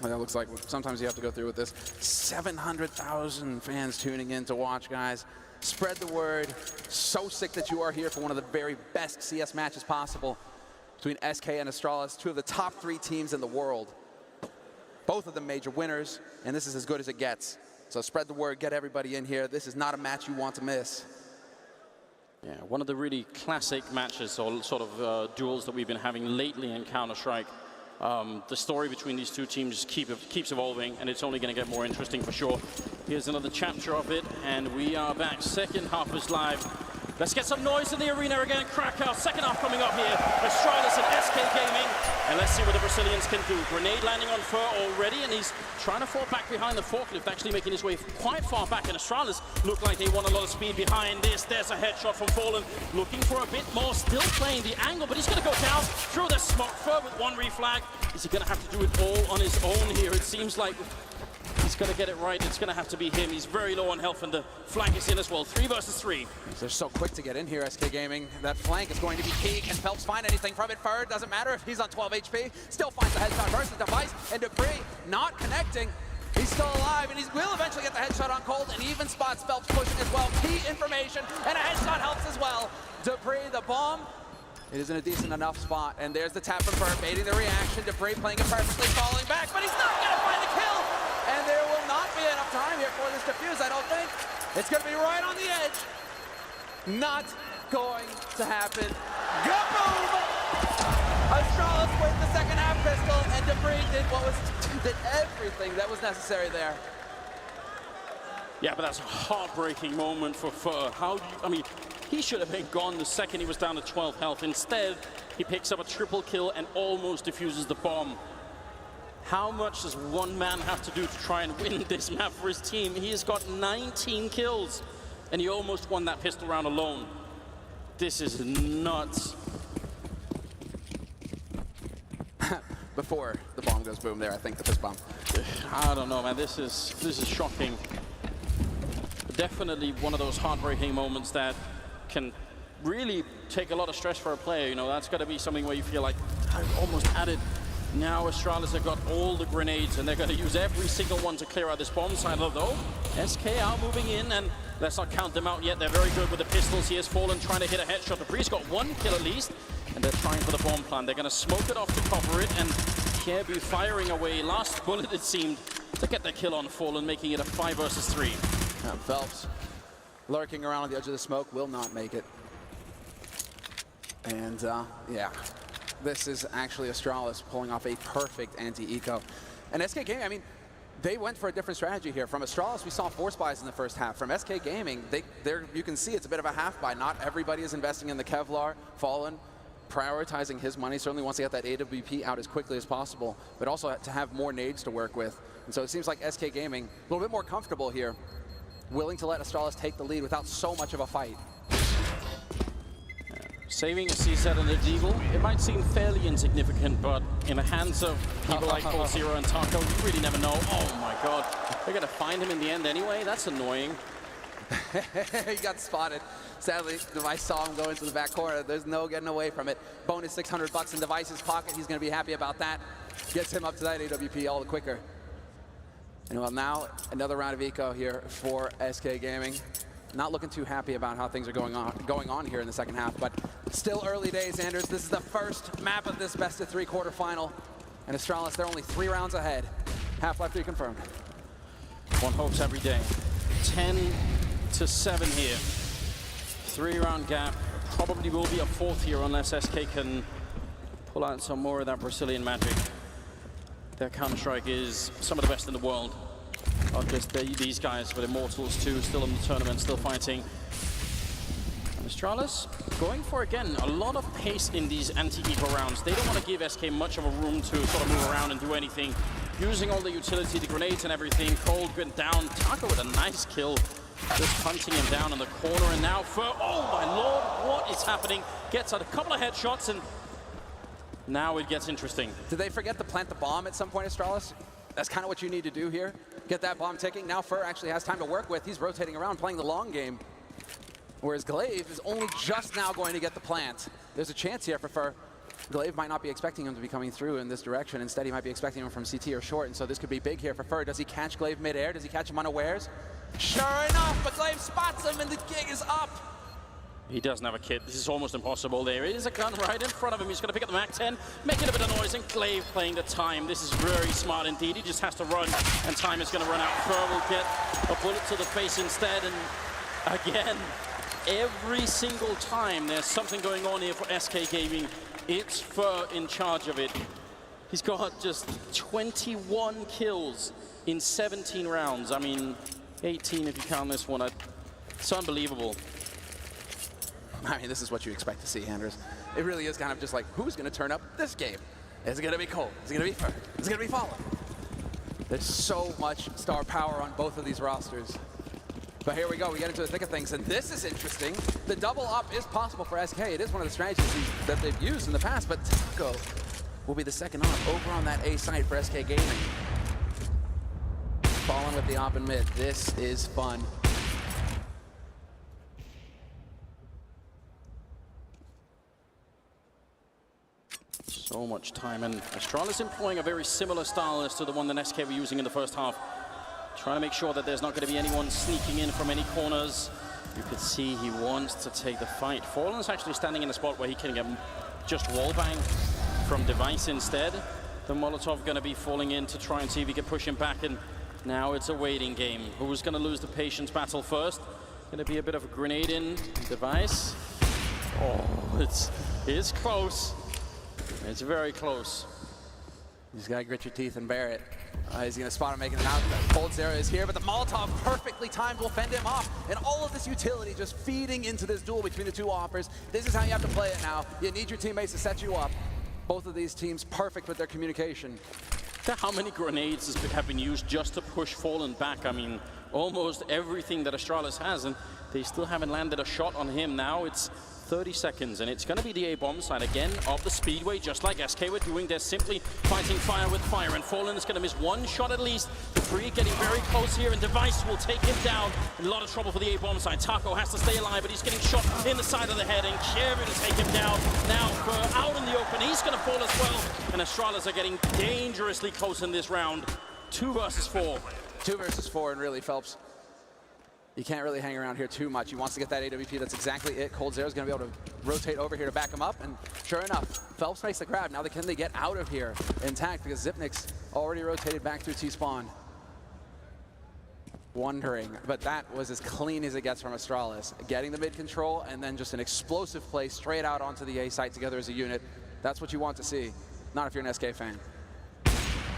Well, that looks like sometimes you have to go through with this. 700,000 fans tuning in to watch, guys. Spread the word. So sick that you are here for one of the very best CS matches possible between SK and Astralis, 2 of the top 3 teams in the world. Both of them major winners, and this is as good as it gets. So spread the word, get everybody in here. This is not a match you want to miss. Yeah, one of the really classic matches or sort of duels that we've been having lately in Counter-Strike. The story between these 2 teams keeps evolving, and it's only going to get more interesting for sure. Here's another chapter of it, and we are back. Second half is live. Let's get some noise in the arena again. Krakow, second half coming up here. Astralis and SK Gaming. And let's see what the Brazilians can do. Grenade landing on Fur already, and he's trying to fall back behind the forklift, actually making his way quite far back. And Astralis look like they want a lot of speed behind this. There's a headshot from Fallen, looking for a bit more, still playing the angle, but he's going to go down through the smoke. Fur with 1 reflag. Is he going to have to do it all on his own here? It seems like he's going to get it right. It's going to have to be him. He's very low on health, and the flank is in as well. 3 versus 3. They're so quick to get in here, SK Gaming. That flank is going to be key. Can Phelps find anything from it? Fur, doesn't matter if he's on 12 HP. Still finds the headshot versus Device, and Dupree not connecting. He's still alive, and he will eventually get the headshot on Cold, and even spots Phelps pushing as well. Key information, and a headshot helps as well. Dupree, the bomb. It is in a decent enough spot, and there's the tap from Fur, baiting the reaction. Dupree playing it perfectly, falling back, but he's not going to find the kill. And there will not be be enough time here for this defuse, I don't think. It's going to be right on the edge. Not going to happen. Kaboom! Astralis wins the second half pistol, and Debris did everything that was necessary there. Yeah, but that's a heartbreaking moment for Fur. I mean, he should have been gone the second he was down to 12 health. Instead, he picks up a triple kill and almost defuses the bomb. How much does one man have to do to try and win this map for his team? He has got 19 kills, and he almost won that pistol round alone. This is nuts. Before the bomb goes boom there, I think, the fist bomb. I don't know, man. This is shocking. Definitely one of those heartbreaking moments that can really take a lot of stress for a player. You know, that's got to be something where you feel like, I've almost had it. Now Astralis have got all the grenades, and they're going to use every single one to clear out this bomb side. Although, SK are moving in, and let's not count them out yet. They're very good with the pistols. Here's Fallen trying to hit a headshot. Debris got one kill at least, and they're trying for the bomb plant. They're going to smoke it off to cover it, and Kiebu firing away. Last bullet, it seemed, to get the kill on Fallen, making it a 5 versus 3. Phelps, lurking around on the edge of the smoke, will not make it. And yeah, this is actually Astralis pulling off a perfect anti-eco. And SK Gaming, I mean, they went for a different strategy here. From Astralis, we saw force buys in the first half. From SK Gaming, you can see it's a bit of a half buy. Not everybody is investing in the Kevlar. Fallen, prioritizing his money, certainly wants to get that AWP out as quickly as possible, but also to have more nades to work with. And so it seems like SK Gaming, a little bit more comfortable here, willing to let Astralis take the lead without so much of a fight. Saving a CZ and a Deagle, it might seem fairly insignificant, but in the hands of people like Cold Zero and Taco, you really never know. Oh my god, they're going to find him in the end anyway? That's annoying. He got spotted. Sadly, Device saw him go into the back corner. There's no getting away from it. Bonus $600 in Device's pocket. He's going to be happy about that. Gets him up to that AWP all the quicker. And well, now another round of eco here for SK Gaming. Not looking too happy about how things are going on here in the second half, but still early days, Anders. This is the first map of this best-of-3 quarterfinal. And Astralis, they're only 3 rounds ahead. Half-Life 3 confirmed. One hopes every day. 10-7 here. 3-round gap. Probably will be a 4th here unless SK can pull out some more of that Brazilian magic. Their Counter-Strike is some of the best in the world. Not just these guys, but Immortals too, still in the tournament, still fighting. And Astralis going for, again, a lot of pace in these anti-eco rounds. They don't want to give SK much of a room to sort of move around and do anything. Using all the utility, the grenades and everything. Cold went down. Taco with a nice kill. Just hunting him down in the corner. And now for, oh my lord, what is happening? Gets a couple of headshots, and now it gets interesting. Did they forget to plant the bomb at some point, Astralis? That's kind of what you need to do here. Get that bomb ticking. Now Fur actually has time to work with. He's rotating around, playing the long game. Whereas Glaive is only just now going to get the plant. There's a chance here for Fur. Glaive might not be expecting him to be coming through in this direction. Instead, he might be expecting him from CT or short, and so this could be big here for Fur. Does he catch Glaive midair? Does he catch him unawares? Sure enough, but Glaive spots him, and the gig is up. He doesn't have a kit. This is almost impossible. There is a gun right in front of him. He's going to pick up the MAC-10, making a bit of noise, and Glaive playing the time. This is very smart indeed. He just has to run, and time is going to run out. Fur will get a bullet to the face instead, and again, every single time there's something going on here for SK Gaming, it's Fur in charge of it. He's got just 21 kills in 17 rounds. I mean, 18 if you count this one. It's unbelievable. I mean, this is what you expect to see, Anders. It really is kind of just like, who's going to turn up this game? Is it going to be Cole? Is it going to be Fur? Is it going to be Fallen? There's so much star power on both of these rosters. But here we go. We get into the thick of things, and this is interesting. The double up is possible for SK. It is one of the strategies that they've used in the past, but Taco will be the second op over on that A site for SK Gaming. Fallen with the op in mid. This is fun. So much time, and Astralis employing a very similar style as to the one that SK were using in the first half. Trying to make sure that there's not going to be anyone sneaking in from any corners. You could see he wants to take the fight. Fallen's actually standing in a spot where he can get just wallbang from Device instead. The Molotov going to be falling in to try and see if he can push him back, and Now it's a waiting game. Who's going to lose the patience battle first? Going to be a bit of a grenade in device. Oh, it's close. It's very close. You just gotta grit your teeth and bear it. He's gonna spot him making an out. Cold Zero is here, but the Molotov perfectly timed will fend him off. And all of this utility just feeding into this duel between the two offers. This is how you have to play it now. You need your teammates to set you up. Both of these teams perfect with their communication. How many grenades have been used just to push Fallen back? I mean, almost everything that Astralis has, and they still haven't landed a shot on him. Now it's 30 seconds, and it's going to be the A-bomb side again of the Speedway, just like SK were doing. They're simply fighting fire with fire, and Fallen is going to miss one shot at least. The three getting very close here, and Device will take him down. In a lot of trouble for the A-bomb side. Taco has to stay alive, but he's getting shot in the side of the head, and Kieran to take him down. Now, out in the open, he's going to fall as well, and Astralis are getting dangerously close in this round. 2 versus 4. 2 versus 4, and really, Phelps, you can't really hang around here too much. He wants to get that AWP. That's exactly it. Cold Zero's going to be able to rotate over here to back him up. And sure enough, Phelps makes the grab. Now can they get out of here intact because Zipnik's already rotated back through T-spawn. Wondering, but that was as clean as it gets from Astralis. Getting the mid control and then just an explosive play straight out onto the A site together as a unit. That's what you want to see. Not if you're an SK fan.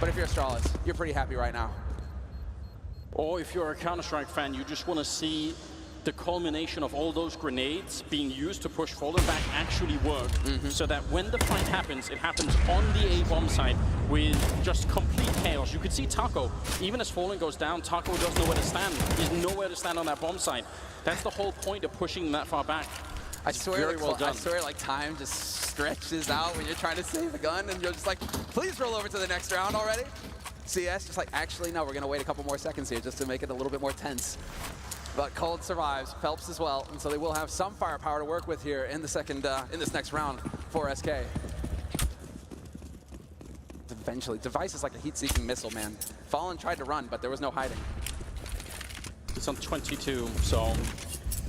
But if you're Astralis, you're pretty happy right now. Or if you're a Counter-Strike fan, you just want to see the culmination of all those grenades being used to push Fallen back actually work. So that when the fight happens, it happens on the A-bomb side with just complete chaos. You could see Taco, even as Fallen goes down, Taco doesn't know where to stand. He's nowhere to stand on that bomb side. That's the whole point of pushing that far back. I swear, very well done. I swear, like, time just stretches out when you're trying to save a gun, and you're just like, please roll over to the next round already. CS just like, actually, no, we're going to wait a couple more seconds here just to make it a little bit more tense. But Cold survives, Phelps as well, and so they will have some firepower to work with here in the second, in this next round for SK. Eventually, Device is like a heat-seeking missile, man. Fallen tried to run, but there was no hiding. It's on 22, so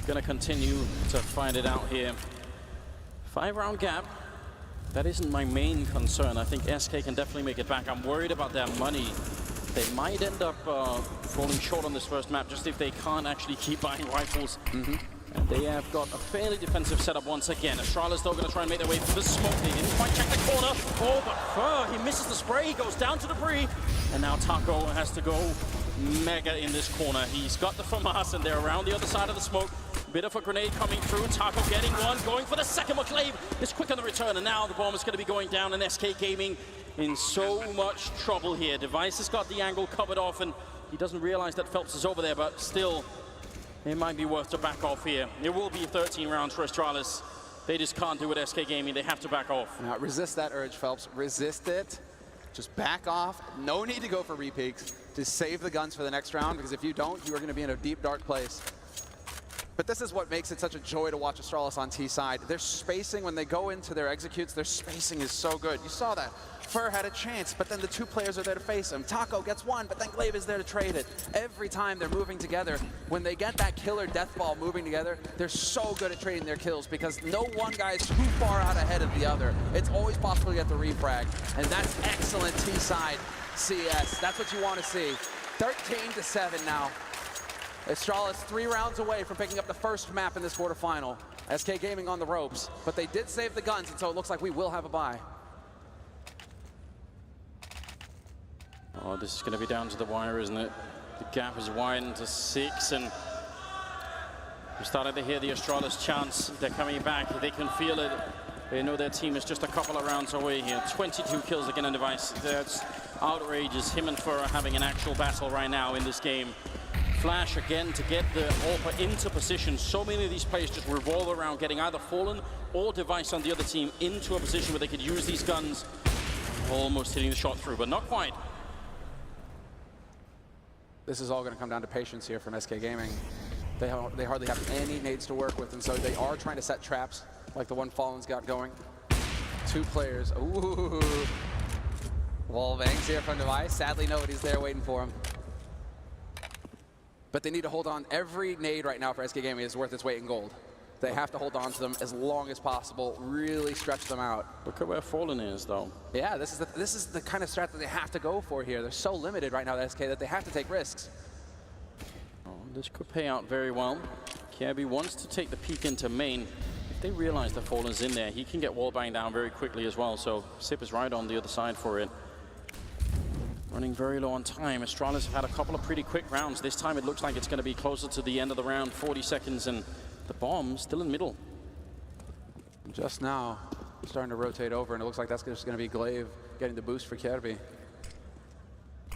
gonna continue to find it out here. 5-round gap. That isn't my main concern. I think SK can definitely make it back. I'm worried about their money. They might end up falling short on this first map just if they can't actually keep buying rifles. And they have got a fairly defensive setup once again. Astralis though going to try and make their way through the smoke. They didn't quite check the corner. Oh, but Fur, he misses the spray. He goes down to debris. And now Taco has to go mega in this corner. He's got the FAMAS and they're around the other side of the smoke. Bit of a grenade coming through. Taco getting one, going for the second. McClave is quick on the return, and now the bomb is going to be going down, and SK Gaming in so much trouble here. Device has got the angle covered off, and he doesn't realize that Phelps is over there, but still, it might be worth to back off here. It will be 13 rounds for Astralis. They just can't do it, SK Gaming. They have to back off. Now, resist that urge, Phelps. Resist it. Just back off. No need to go for repeaks. Just save the guns for the next round, because if you don't, you are going to be in a deep, dark place. But this is what makes it such a joy to watch Astralis on T side. Their spacing, when they go into their executes, their spacing is so good. You saw that. Fur had a chance, but then the 2 players are there to face him. Taco gets one, but then Glaive is there to trade it. Every time they're moving together, when they get that killer death ball moving together, they're so good at trading their kills because no one guy is too far out ahead of the other. It's always possible to get the refrag, and that's excellent T side CS. That's what you want to see. 13-7 now. Astralis 3 rounds away from picking up the first map in this quarterfinal. SK Gaming on the ropes, but they did save the guns, and so it looks like we will have a bye. Oh, this is going to be down to the wire, isn't it? The gap is widened to 6, and we're starting to hear the Astralis chants. They're coming back. They can feel it. They know their team is just a couple of rounds away here. 22 kills again on Device. That's outrageous. Him and Fur are having an actual battle right now in this game. Flash again to get the AWP into position. So many of these players just revolve around getting either Fallen or Device on the other team into a position where they could use these guns. Almost hitting the shot through, but not quite. This is all going to come down to patience here from SK Gaming. They hardly have any nades to work with, and so they are trying to set traps like the one Fallen's got going. 2 players. Ooh. Wall bangs here from Device. Sadly, nobody's there waiting for him. But they need to hold on. Every nade right now for SK Gaming is worth its weight in gold. They have to hold on to them as long as possible, really stretch them out. Look at where Fallen is, though. Yeah, this is the kind of strat that they have to go for here. They're so limited right now, SK, that they have to take risks. Oh, this could pay out very well. Kirby wants to take the peek into main. If they realize that Fallen's in there, he can get wallbang down very quickly as well. So Sip is right on the other side for it. Running very low on time. Astralis have had a couple of pretty quick rounds. This time it looks like it's going to be closer to the end of the round, 40 seconds, and the bomb still in middle. Just now, starting to rotate over, and it looks like that's just going to be Glaive getting the boost for Kirby.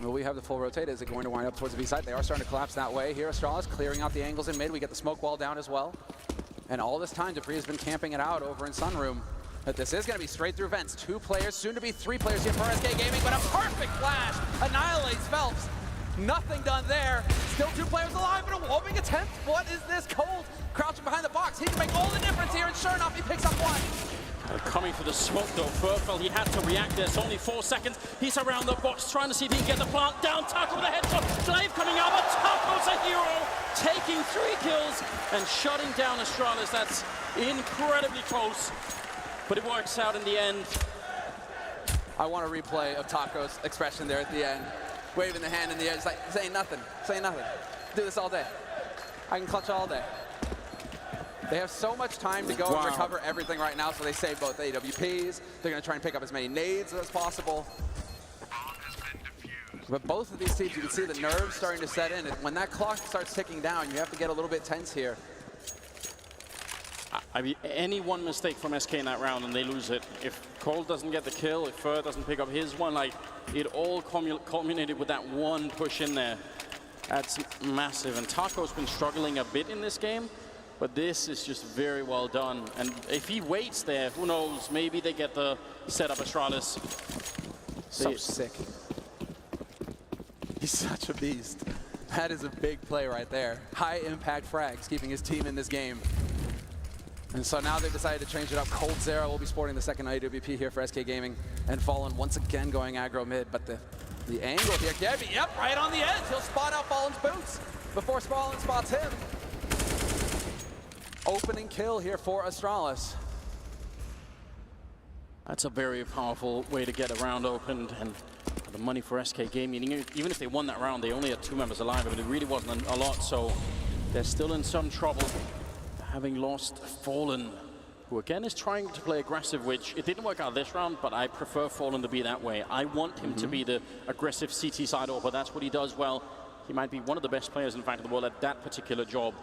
Will we have the full rotate? Is it going to wind up towards the B side? They are starting to collapse that way. Here, Astralis clearing out the angles in mid. We get the smoke wall down as well. And all this time, Dupree has been camping it out over in Sunroom. But this is going to be straight through vents. 2 players, soon to be 3 players here for SK Gaming, but a perfect flash annihilates Phelps. Nothing done there. Still 2 players alive, but a wallbang attempt. What is this? Cold crouching behind the box. He can make all the difference here, and sure enough, he picks up 1. Coming for the smoke, though. Furfell, he had to react. There's only 4 seconds. He's around the box, trying to see if he can get the plant down. Taco with a headshot. Glaive coming out, but Taco's a hero, taking 3 kills and shutting down Astralis. That's incredibly close, but it works out in the end. I want a replay of Taco's expression there at the end. Waving the hand in the air, it's like saying nothing, saying nothing. Do this all day. I can clutch all day. They have so much time to go and recover everything right now, so they save both AWPs. They're going to try and pick up as many nades as possible. But both of these teams, you can see the nerves starting to set in. And when that clock starts ticking down, you have to get a little bit tense here. I mean, any one mistake from SK in that round and they lose it. If Cole doesn't get the kill, if Fur doesn't pick up his one, like, it all culminated with that one push in there. That's massive. And Taco's been struggling a bit in this game, but this is just very well done. And if he waits there, who knows, maybe they get the setup Astralis. So sick. He's such a beast. That is a big play right there. High impact frags, keeping his team in this game. And so now they've decided to change it up. Cold Zera will be sporting the second IWP here for SK Gaming, and Fallen once again going aggro mid, but the angle here, yep, right on the edge. He'll spot out Fallen's boots before Fallen spots him. Opening kill here for Astralis. That's a very powerful way to get a round opened, and the money for SK Gaming, even if they won that round, they only had 2 members alive, but it really wasn't a lot, so they're still in some trouble. Having lost Fallen, who again is trying to play aggressive, which it didn't work out this round, but I prefer Fallen to be that way. I want him to be the aggressive CT side over. That's what he does well. He might be one of the best players, in fact, in the world at that particular job.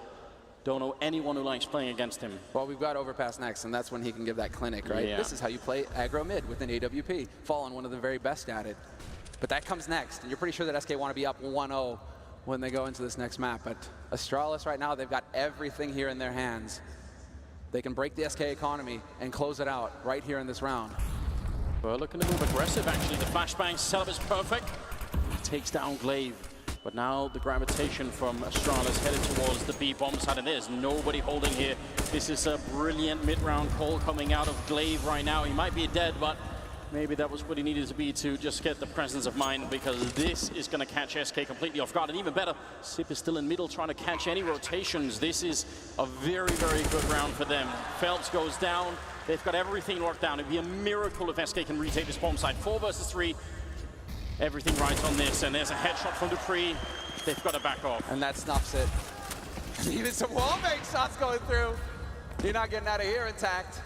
Don't know anyone who likes playing against him. Well, we've got Overpass next, and that's when he can give that clinic, right? Yeah. This is how you play aggro mid with an AWP. Fallen, one of the very best at it. But that comes next, and you're pretty sure that SK want to be up 1-0 when they go into this next map. But Astralis right now, they've got everything here in their hands. They can break the SK economy and close it out right here in this round. Well, looking to move aggressive, actually. The flashbang setup is perfect. Takes down Glaive. But now the gravitation from Astralis headed towards the B bomb side, and there's nobody holding here. This is a brilliant mid-round call coming out of Glaive right now. He might be dead, but maybe that was what he needed to be to just get the presence of mind, because this is going to catch SK completely off guard. And even better, Sip is still in middle trying to catch any rotations. This is a very, very good round for them. Phelps goes down. They've got everything locked down. It'd be a miracle if SK can retake this bomb site. 4 versus 3. Everything right on this. And there's a headshot from Dupree. They've got to back off. And that snuffs it. Even some wallbang shots going through. You're not getting out of here intact.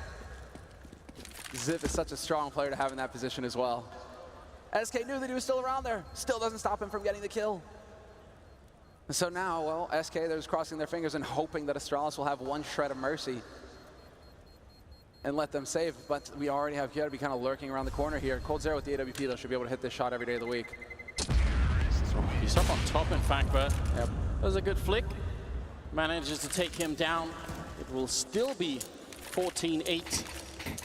Zip is such a strong player to have in that position as well. SK knew that he was still around there. Still doesn't stop him from getting the kill. And so now, well, SK, they're just crossing their fingers and hoping that Astralis will have one shred of mercy and let them save. But we already have Kirby kind of lurking around the corner here. Cold Zero with the AWP, though, should be able to hit this shot every day of the week. So he's up on top, in fact, but that was a good flick. Manages to take him down. It will still be 14-8.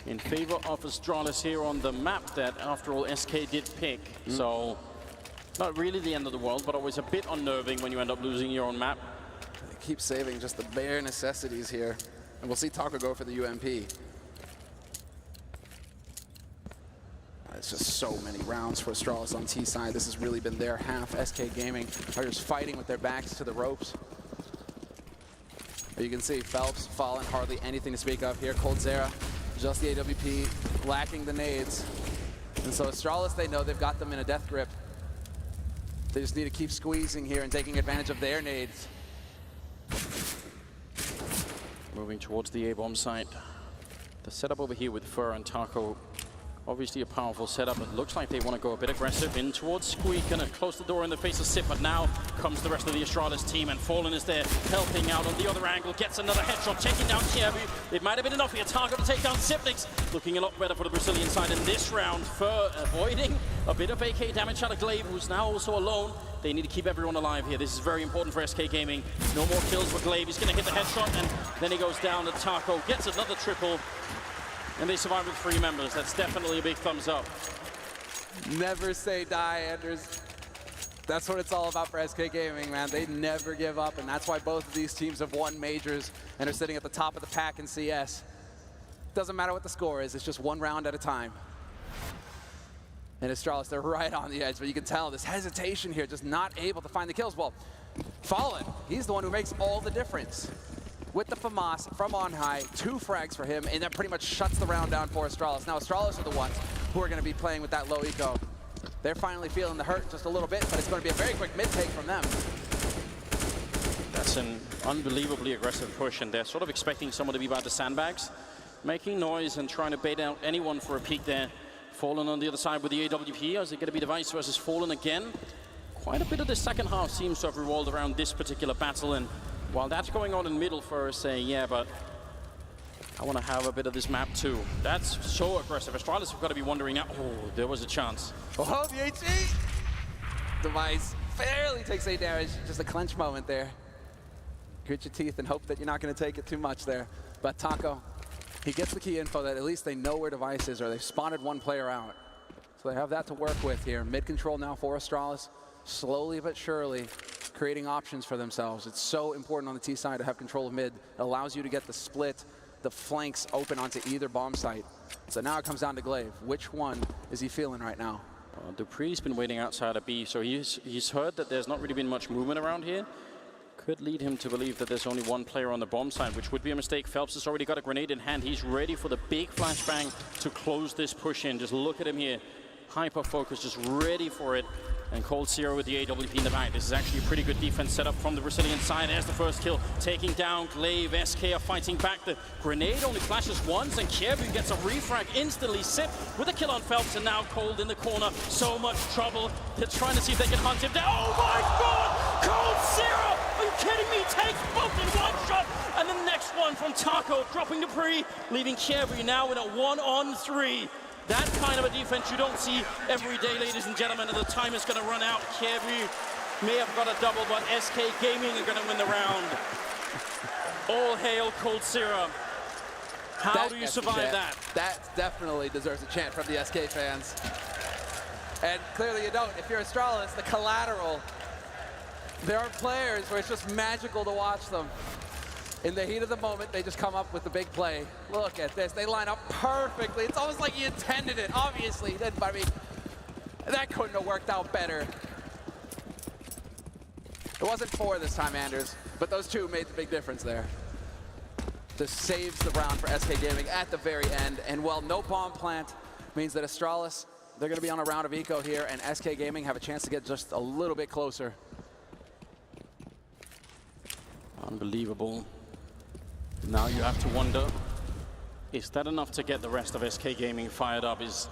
in favor of Astralis here on the map that, after all, SK did pick. So, not really the end of the world, but always a bit unnerving when you end up losing your own map. They keep saving just the bare necessities here. And we'll see Taco go for the UMP. It's just so many rounds for Astralis on T side. This has really been their half. SK Gaming are just fighting with their backs to the ropes. You can see Phelps, Fallen, hardly anything to speak of here. Coldzera, just the AWP, lacking the nades. And so Astralis, they know they've got them in a death grip. They just need to keep squeezing here and taking advantage of their nades. Moving towards the A-bomb site. The setup over here with Fur and Taco, obviously a powerful setup. It looks like they want to go a bit aggressive in towards Squeak and close the door in the face of Sip, but now comes the rest of the Astralis team, and Fallen is there helping out on the other angle, gets another headshot, taking down Kievu. It might have been enough here. Taco to take down Sipnix, looking a lot better for the Brazilian side in this round. Fur avoiding a bit of AK damage out of Glaive, who's now also alone. They need to keep everyone alive here. This is very important for SK Gaming. No more kills for Glaive. He's going to hit the headshot, and then he goes down to Taco, gets another triple. And they survive with 3 members. That's definitely a big thumbs up. Never say die, Anders. That's what it's all about for SK Gaming, man. They never give up, and that's why both of these teams have won majors and are sitting at the top of the pack in CS. Doesn't matter what the score is, it's just 1 round at a time. And Astralis, they're right on the edge, but you can tell this hesitation here, just not able to find the kills. Well, Fallen, he's the one who makes all the difference. With the FAMAS from on high, 2 frags for him, and that pretty much shuts the round down for Astralis. Now Astralis are the ones who are going to be playing with that low eco. They're finally feeling the hurt just a little bit, but it's going to be a very quick mid-take from them. That's an unbelievably aggressive push, and they're sort of expecting someone to be by the sandbags, making noise and trying to bait out anyone for a peek there. Fallen on the other side with the AWP. Is it going to be Device versus Fallen again? Quite a bit of the second half seems to have revolved around this particular battle, and while that's going on in middle for say, yeah, but I want to have a bit of this map too. That's so aggressive. Astralis have got to be wondering now, oh, there was a chance. Oh, the HE! Device barely takes 8 damage. Just a clench moment there. Grit your teeth and hope that you're not going to take it too much there. But Taco, he gets the key info that at least they know where Device is, or they've spotted 1 player out. So they have that to work with here. Mid control now for Astralis. Slowly but surely creating options for themselves. It's so important on the T side to have control of mid. It allows you to get the split, the flanks open onto either bomb site. So now it comes down to Glaive. Which one is he feeling right now? Dupree's been waiting outside of B, so he's heard that there's not really been much movement around here. Could lead him to believe that there's only 1 player on the bomb side, which would be a mistake. Phelps has already got a grenade in hand. He's ready for the big flashbang to close this push in. Just look at him here. Hyper focus, just ready for it. And Coldzera with the AWP in the back. This is actually a pretty good defense setup from the Brazilian side. There's the first kill, taking down Glaive. SK are fighting back. The grenade only flashes once, and Kievu gets a refrag instantly. Sip with a kill on Phelps, and now Cold in the corner. So much trouble. They're trying to see if they can hunt him down. Oh my God! Coldzera! Are you kidding me? Takes both in 1 shot, and the next one from Taco, dropping Dupree, leaving Kievu now in a 1-on-3. That kind of a defense you don't see every day, ladies and gentlemen, and the time is going to run out. Kievu may have got a double, but SK Gaming are going to win the round. All hail Coldzera. How do you survive that? That definitely deserves a chant from the SK fans. And clearly you don't. If you're Astralis, the collateral, there are players where it's just magical to watch them. In the heat of the moment, they just come up with the big play. Look at this. They line up perfectly. It's almost like he intended it. Obviously, he didn't, but I mean, that couldn't have worked out better. It wasn't 4 this time, Anders, but those 2 made the big difference there. Just saves the round for SK Gaming at the very end. And while no bomb plant means that Astralis, they're going to be on a round of eco here, and SK Gaming have a chance to get just a little bit closer. Unbelievable. Now you have to wonder, is that enough to get the rest of SK Gaming fired up? Is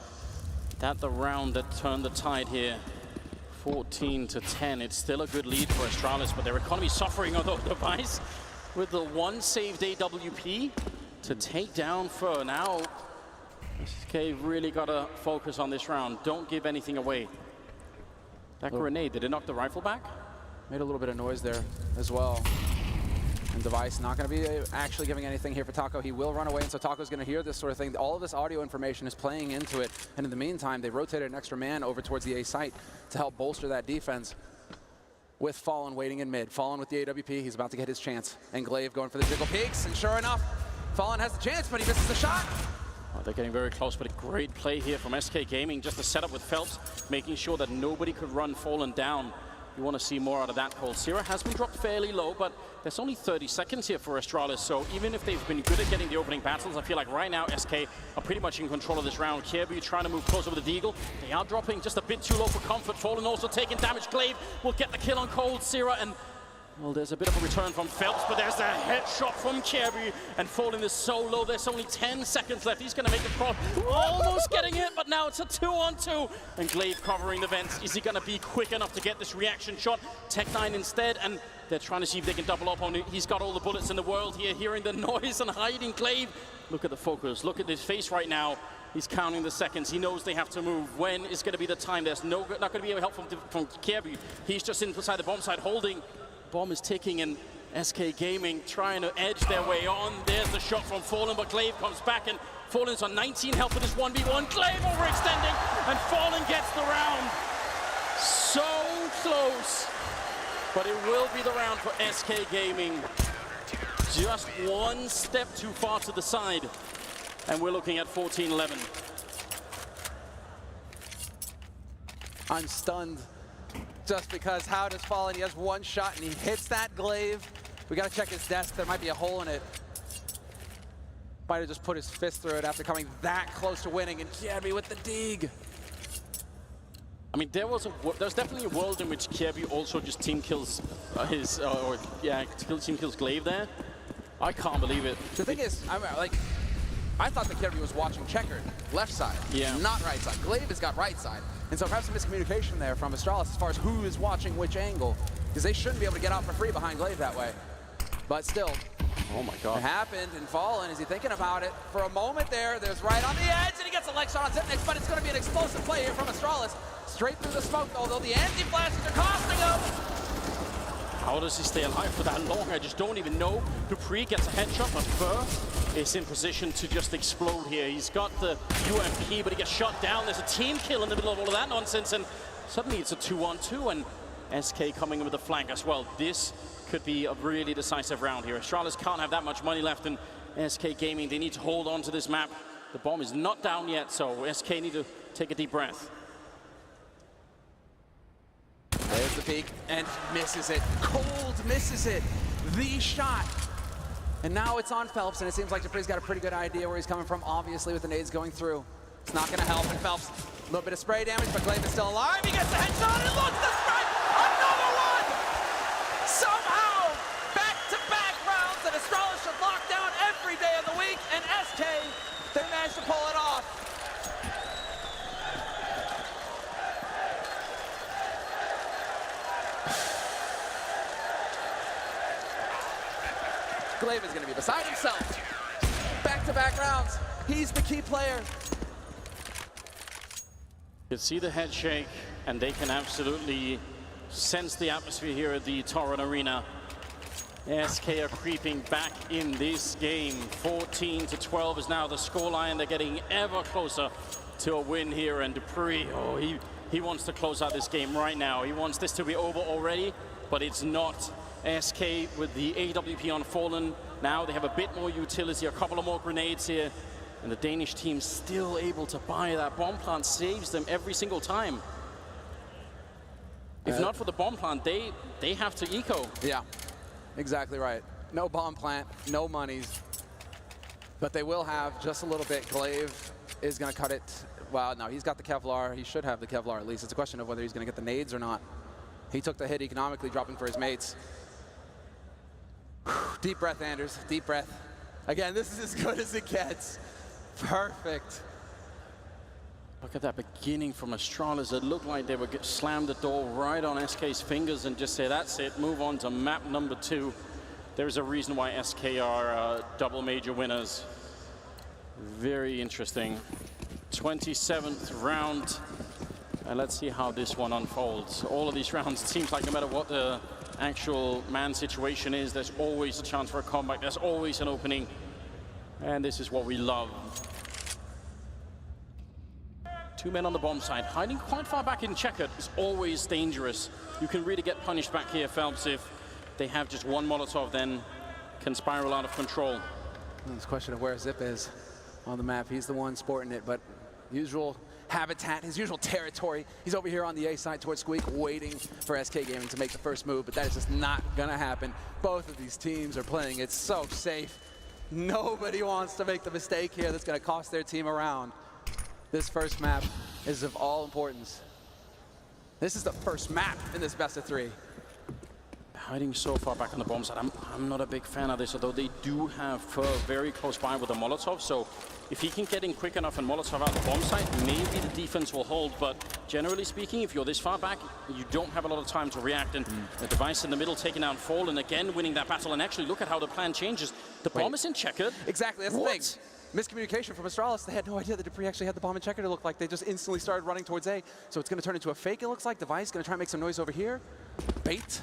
that the round that turned the tide here? 14-10. It's still a good lead for Astralis, but their economy suffering, although Device with the 1 saved AWP to take down Fur. Now SK really got to focus on this round. Don't give anything away. That grenade, did it knock the rifle back? Made a little bit of noise there as well. And Device not going to be actually giving anything here for Taco. He will run away, and so Taco's going to hear this sort of thing. All of this audio information is playing into it. And in the meantime, they rotated an extra man over towards the A site to help bolster that defense. With Fallen waiting in mid. Fallen with the AWP. He's about to get his chance. And Glaive going for the jiggle peaks. And sure enough, Fallen has the chance, but he misses the shot. Oh, they're getting very close, but a great play here from SK Gaming. Just the setup with Phelps, making sure that nobody could run Fallen down. You want to see more out of that call. Sierra has been dropped fairly low, but there's only 30 seconds here for Astralis, so even if they've been good at getting the opening battles, I feel like right now SK are pretty much in control of this round. Kirby trying to move closer with the Deagle. They are dropping just a bit too low for comfort. Fallen also taking damage. Glaive will get the kill on Cold Sierra, and well, there's a bit of a return from Phelps, but there's a headshot from Kirby, and Fallen is so low, there's only 10 seconds left. He's going to make the cross, almost getting it, but now it's a 2-on-2, and Glaive covering the vents. Is he going to be quick enough to get this reaction shot? Tech9 instead, and they're trying to see if they can double up on it. He's got all the bullets in the world here, hearing the noise and hiding. Glaive, look at the focus, look at his face right now. He's counting the seconds. He knows they have to move. When is going to be the time? There's not going to be any help from Kirby. He's just inside the bomb site holding. Bomb is ticking, and SK Gaming trying to edge their way on. There's the shot from Fallen, but Glaive comes back, and Fallen's on 19 health with his 1v1. Glaive overextending, and Fallen gets the round. So close, but it will be the round for SK Gaming. Just one step too far to the side, and we're looking at 14-11. I'm stunned. Just because how does Fallen, he has one shot and he hits that Glaive. We gotta check his desk, there might be a hole in it. Might have just put his fist through it after coming that close to winning, and Kirby with the dig. I mean, there's definitely a world in which Kirby also just team kills team kills Glaive there. I can't believe it. The thing is, I thought that Kirby was watching checkered, left side, not right side. Glaive has got right side. And so perhaps some miscommunication there from Astralis as far as who is watching which angle, because they shouldn't be able to get out for free behind Glaive that way. But still, oh my God. It happened, and Fallen, is he thinking about it? For a moment there, there's right on the edge, and he gets a leg shot on Zipnix, but it's going to be an explosive play here from Astralis. Straight through the smoke, although the anti-flashes are costing him. How does he stay alive for that long? I just don't even know. Dupree gets a headshot, but Fur is in position to just explode here. He's got the UMP, but he gets shot down. There's a team kill in the middle of all of that nonsense, and suddenly it's a 2-on-2, and SK coming in with the flank as well. This could be a really decisive round here. Astralis can't have that much money left, and SK Gaming, they need to hold on to this map. The bomb is not down yet, so SK need to take a deep breath. There's the peek, and misses it. Cold misses it. The shot. And now it's on Phelps, and it seems like Dupree's got a pretty good idea where he's coming from, obviously, with the nades going through. It's not going to help, and Phelps, a little bit of spray damage, but Glaive is still alive. He gets the headshot, and look, the strike! Another one! Somehow, back-to-back rounds that Astralis should lock down every day of the week, and SK, they managed to pull it off. Glaive is going to be beside himself. Back-to-back rounds. He's the key player. You can see the head shake, and they can absolutely sense the atmosphere here at the Torrent Arena. SK are creeping back in this game. 14-12 is now the scoreline. They're getting ever closer to a win here, and Dupree, oh, he wants to close out this game right now. He wants this to be over already, but it's not. SK with the AWP on Fallen. Now they have a bit more utility, a couple of more grenades here, and the Danish team still able to buy that bomb plant. Saves them every single time. If not for the bomb plant, they have to eco. Yeah, exactly right. No bomb plant, no monies, but they will have just a little bit. Glaive is going to cut it. Well, no, he's got the Kevlar. He should have the Kevlar at least. It's a question of whether he's going to get the nades or not. He took the hit economically, dropping for his mates. Deep breath, Anders, deep breath. Again, this is as good as it gets. Perfect. Look at that beginning from Astralis. It looked like they would slam the door right on SK's fingers and just say, that's it, move on to map number 2. There's a reason why SK are double major winners. Very interesting. 27th round. And let's see how this one unfolds. All of these rounds, it seems like no matter what the actual man situation is, there's always a chance for a comeback. There's always an opening. And this is what we love. 2 men on the bomb side. Hiding quite far back in checkered is always dangerous. You can really get punished back here, Phelps, if they have just one Molotov, then can spiral out of control. It's a question of where Zip is on the map. He's the one sporting it, but usual habitat, his usual territory. He's over here on the A side towards Squeak, waiting for SK Gaming to make the first move, but that is just not gonna happen. Both of these teams are playing it so safe. Nobody wants to make the mistake here that's gonna cost their team a round. This first map is of all importance. This is the first map in this best of 3. Hiding so far back on the bomb side. I'm not a big fan of this, although they do have very close by with the Molotov. So if he can get in quick enough and Molotov out the bomb site, maybe the defense will hold. But generally speaking, if you're this far back, you don't have a lot of time to react. And the device in the middle taking down Fallen, again winning that battle. And actually look at how the plan changes. The bomb is in checkered. Exactly, that's the thing. Miscommunication from Astralis. They had no idea that Dupree actually had the bomb in checkered. It looked like they just instantly started running towards A. So it's going to turn into a fake, it looks like. Device going to try and make some noise over here. Bait.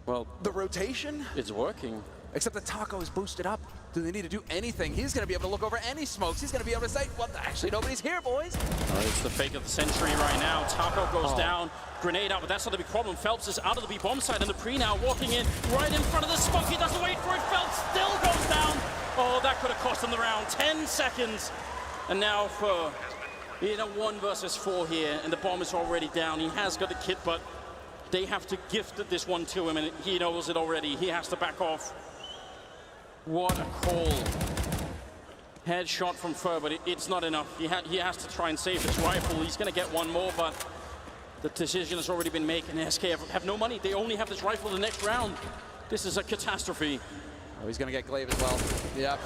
Well, the rotation. It's working. Except the Taco is boosted up. Do they need to do anything? He's going to be able to look over any smokes. He's going to be able to say, well, actually, nobody's here, boys. It's the fake of the century right now. Taco goes down. Grenade out, but that's not the big problem. Phelps is out of the B bomb side, and the Pre now walking in right in front of the smoke. He doesn't wait for it. Phelps still goes down. Oh, that could have cost him the round. 10 seconds. And now for in a 1 versus 4 here, and the bomb is already down. He has got the kit, but they have to gift this one to him, and he knows it already. He has to back off. What a call. Headshot from Fur, but it's not enough. He has to try and save his rifle. He's going to get one more, but the decision has already been made, and SK have no money. They only have this rifle the next round. This is a catastrophe. Oh, he's going to get Glaive as well. Yep.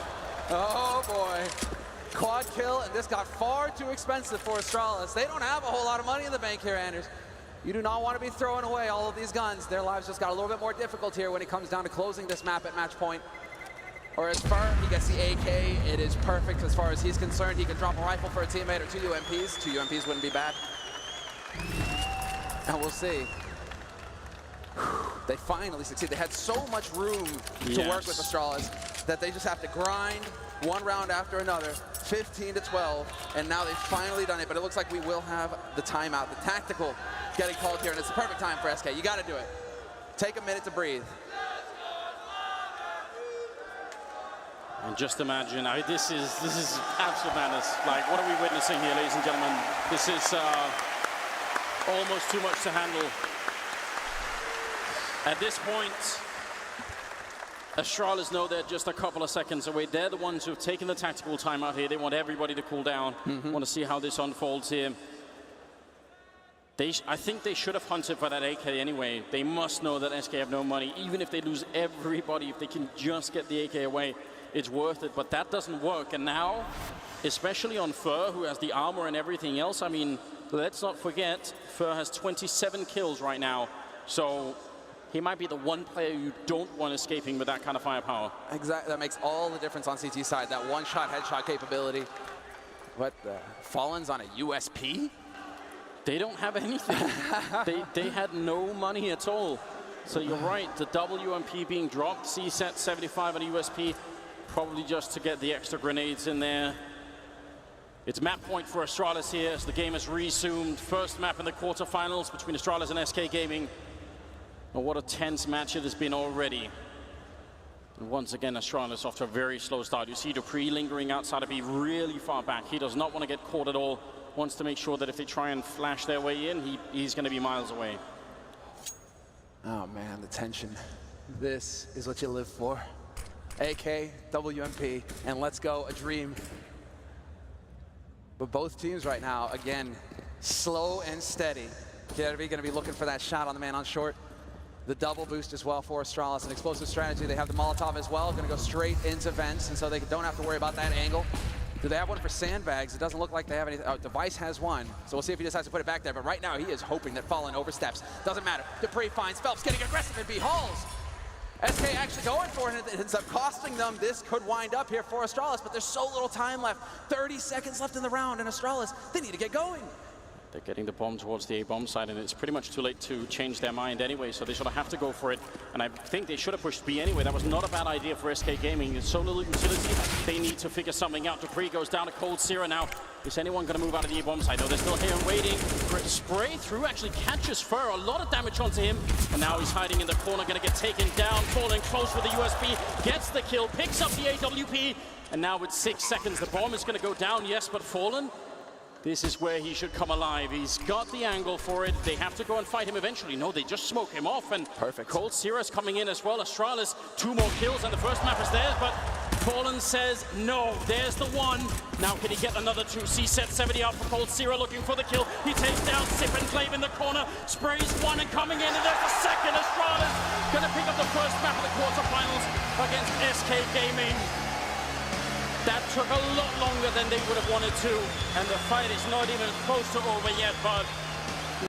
Oh, boy. Quad kill, and this got far too expensive for Astralis. They don't have a whole lot of money in the bank here, Anders. You do not want to be throwing away all of these guns. Their lives just got a little bit more difficult here when it comes down to closing this map at match point. Or as far he gets the AK, it is perfect as far as he's concerned. He can drop a rifle for a teammate or 2 UMPs. 2 UMPs wouldn't be bad. And we'll see. They finally succeed. They had so much room to work with Astralis that they just have to grind one round after another, 15 to 12, and now they've finally done it. But it looks like we will have the timeout, the tactical getting called here, and it's the perfect time for SK. You got to do it. Take a minute to breathe. And just imagine, this is absolute madness. Like, what are we witnessing here, ladies and gentlemen? This is almost too much to handle. At this point, Astralis know they're just a couple of seconds away. They're the ones who have taken the tactical time out here. They want everybody to cool down. Want to see how this unfolds here. I think they should have hunted for that AK anyway. They must know that SK have no money. Even if they lose everybody, if they can just get the AK away, it's worth it. But that doesn't work. And now, especially on Fur, who has the armor and everything else, I mean, let's not forget, Fur has 27 kills right now. So he might be the one player you don't want escaping with that kind of firepower. Exactly. That makes all the difference on CT side, that one-shot headshot capability. What the? Fallen's on a USP? They don't have anything. they had no money at all. So you're right, the WMP being dropped, C-set 75 on a USP, probably just to get the extra grenades in there. It's map point for Astralis here as the game has resumed. First map in the quarterfinals between Astralis and SK Gaming. Oh, what a tense match it has been already. And once again, Astralis off to a very slow start. You see Dupree lingering outside of B really far back. He does not want to get caught at all. Wants to make sure that if they try and flash their way in, he's going to be miles away. Oh man, the tension. This is what you live for. AK, WMP, and let's go, a dream. But both teams right now, again, slow and steady. They're going to be looking for that shot on the man on short. The double boost as well for Astralis, an explosive strategy. They have the Molotov as well, going to go straight into vents, and so they don't have to worry about that angle. Do they have one for sandbags? It doesn't look like they have any. Oh, Device has one, so we'll see if he decides to put it back there. But right now, he is hoping that Fallen oversteps. Doesn't matter. Dupree finds Phelps getting aggressive and B-hauls. SK actually going for it, and it ends up costing them. This could wind up here for Astralis, but there's so little time left. 30 seconds left in the round, and Astralis, they need to get going. They're getting the bomb towards the A-bomb side, and it's pretty much too late to change their mind anyway, so they sort of have to go for it. And I think they should have pushed B anyway. That was not a bad idea for SK Gaming. There's so little utility, they need to figure something out. Dupree goes down to Cold Sierra now. Is anyone going to move out of the A-bomb side? No, they're still here waiting. Spray through actually catches Fur. A lot of damage onto him. And now he's hiding in the corner, going to get taken down. Falling close with the USB, gets the kill, picks up the AWP. And now with 6 seconds, the bomb is going to go down, yes, but Fallen This is where he should come alive. He's got the angle for it. They have to go and fight him eventually. No, they just smoke him off. And perfect. Cold Sierra's coming in as well. Astralis, 2 more kills, and the first map is theirs. But Fallen says no. There's the one. Now can he get another 2? C-set 70 out for Cold Sierra, looking for the kill. He takes down Sip and Clave in the corner. Sprays 1 and coming in, and there's the second. Astralis gonna pick up the first map of the quarterfinals against SK Gaming. That took a lot longer than they would have wanted to, and the fight is not even close to over yet, but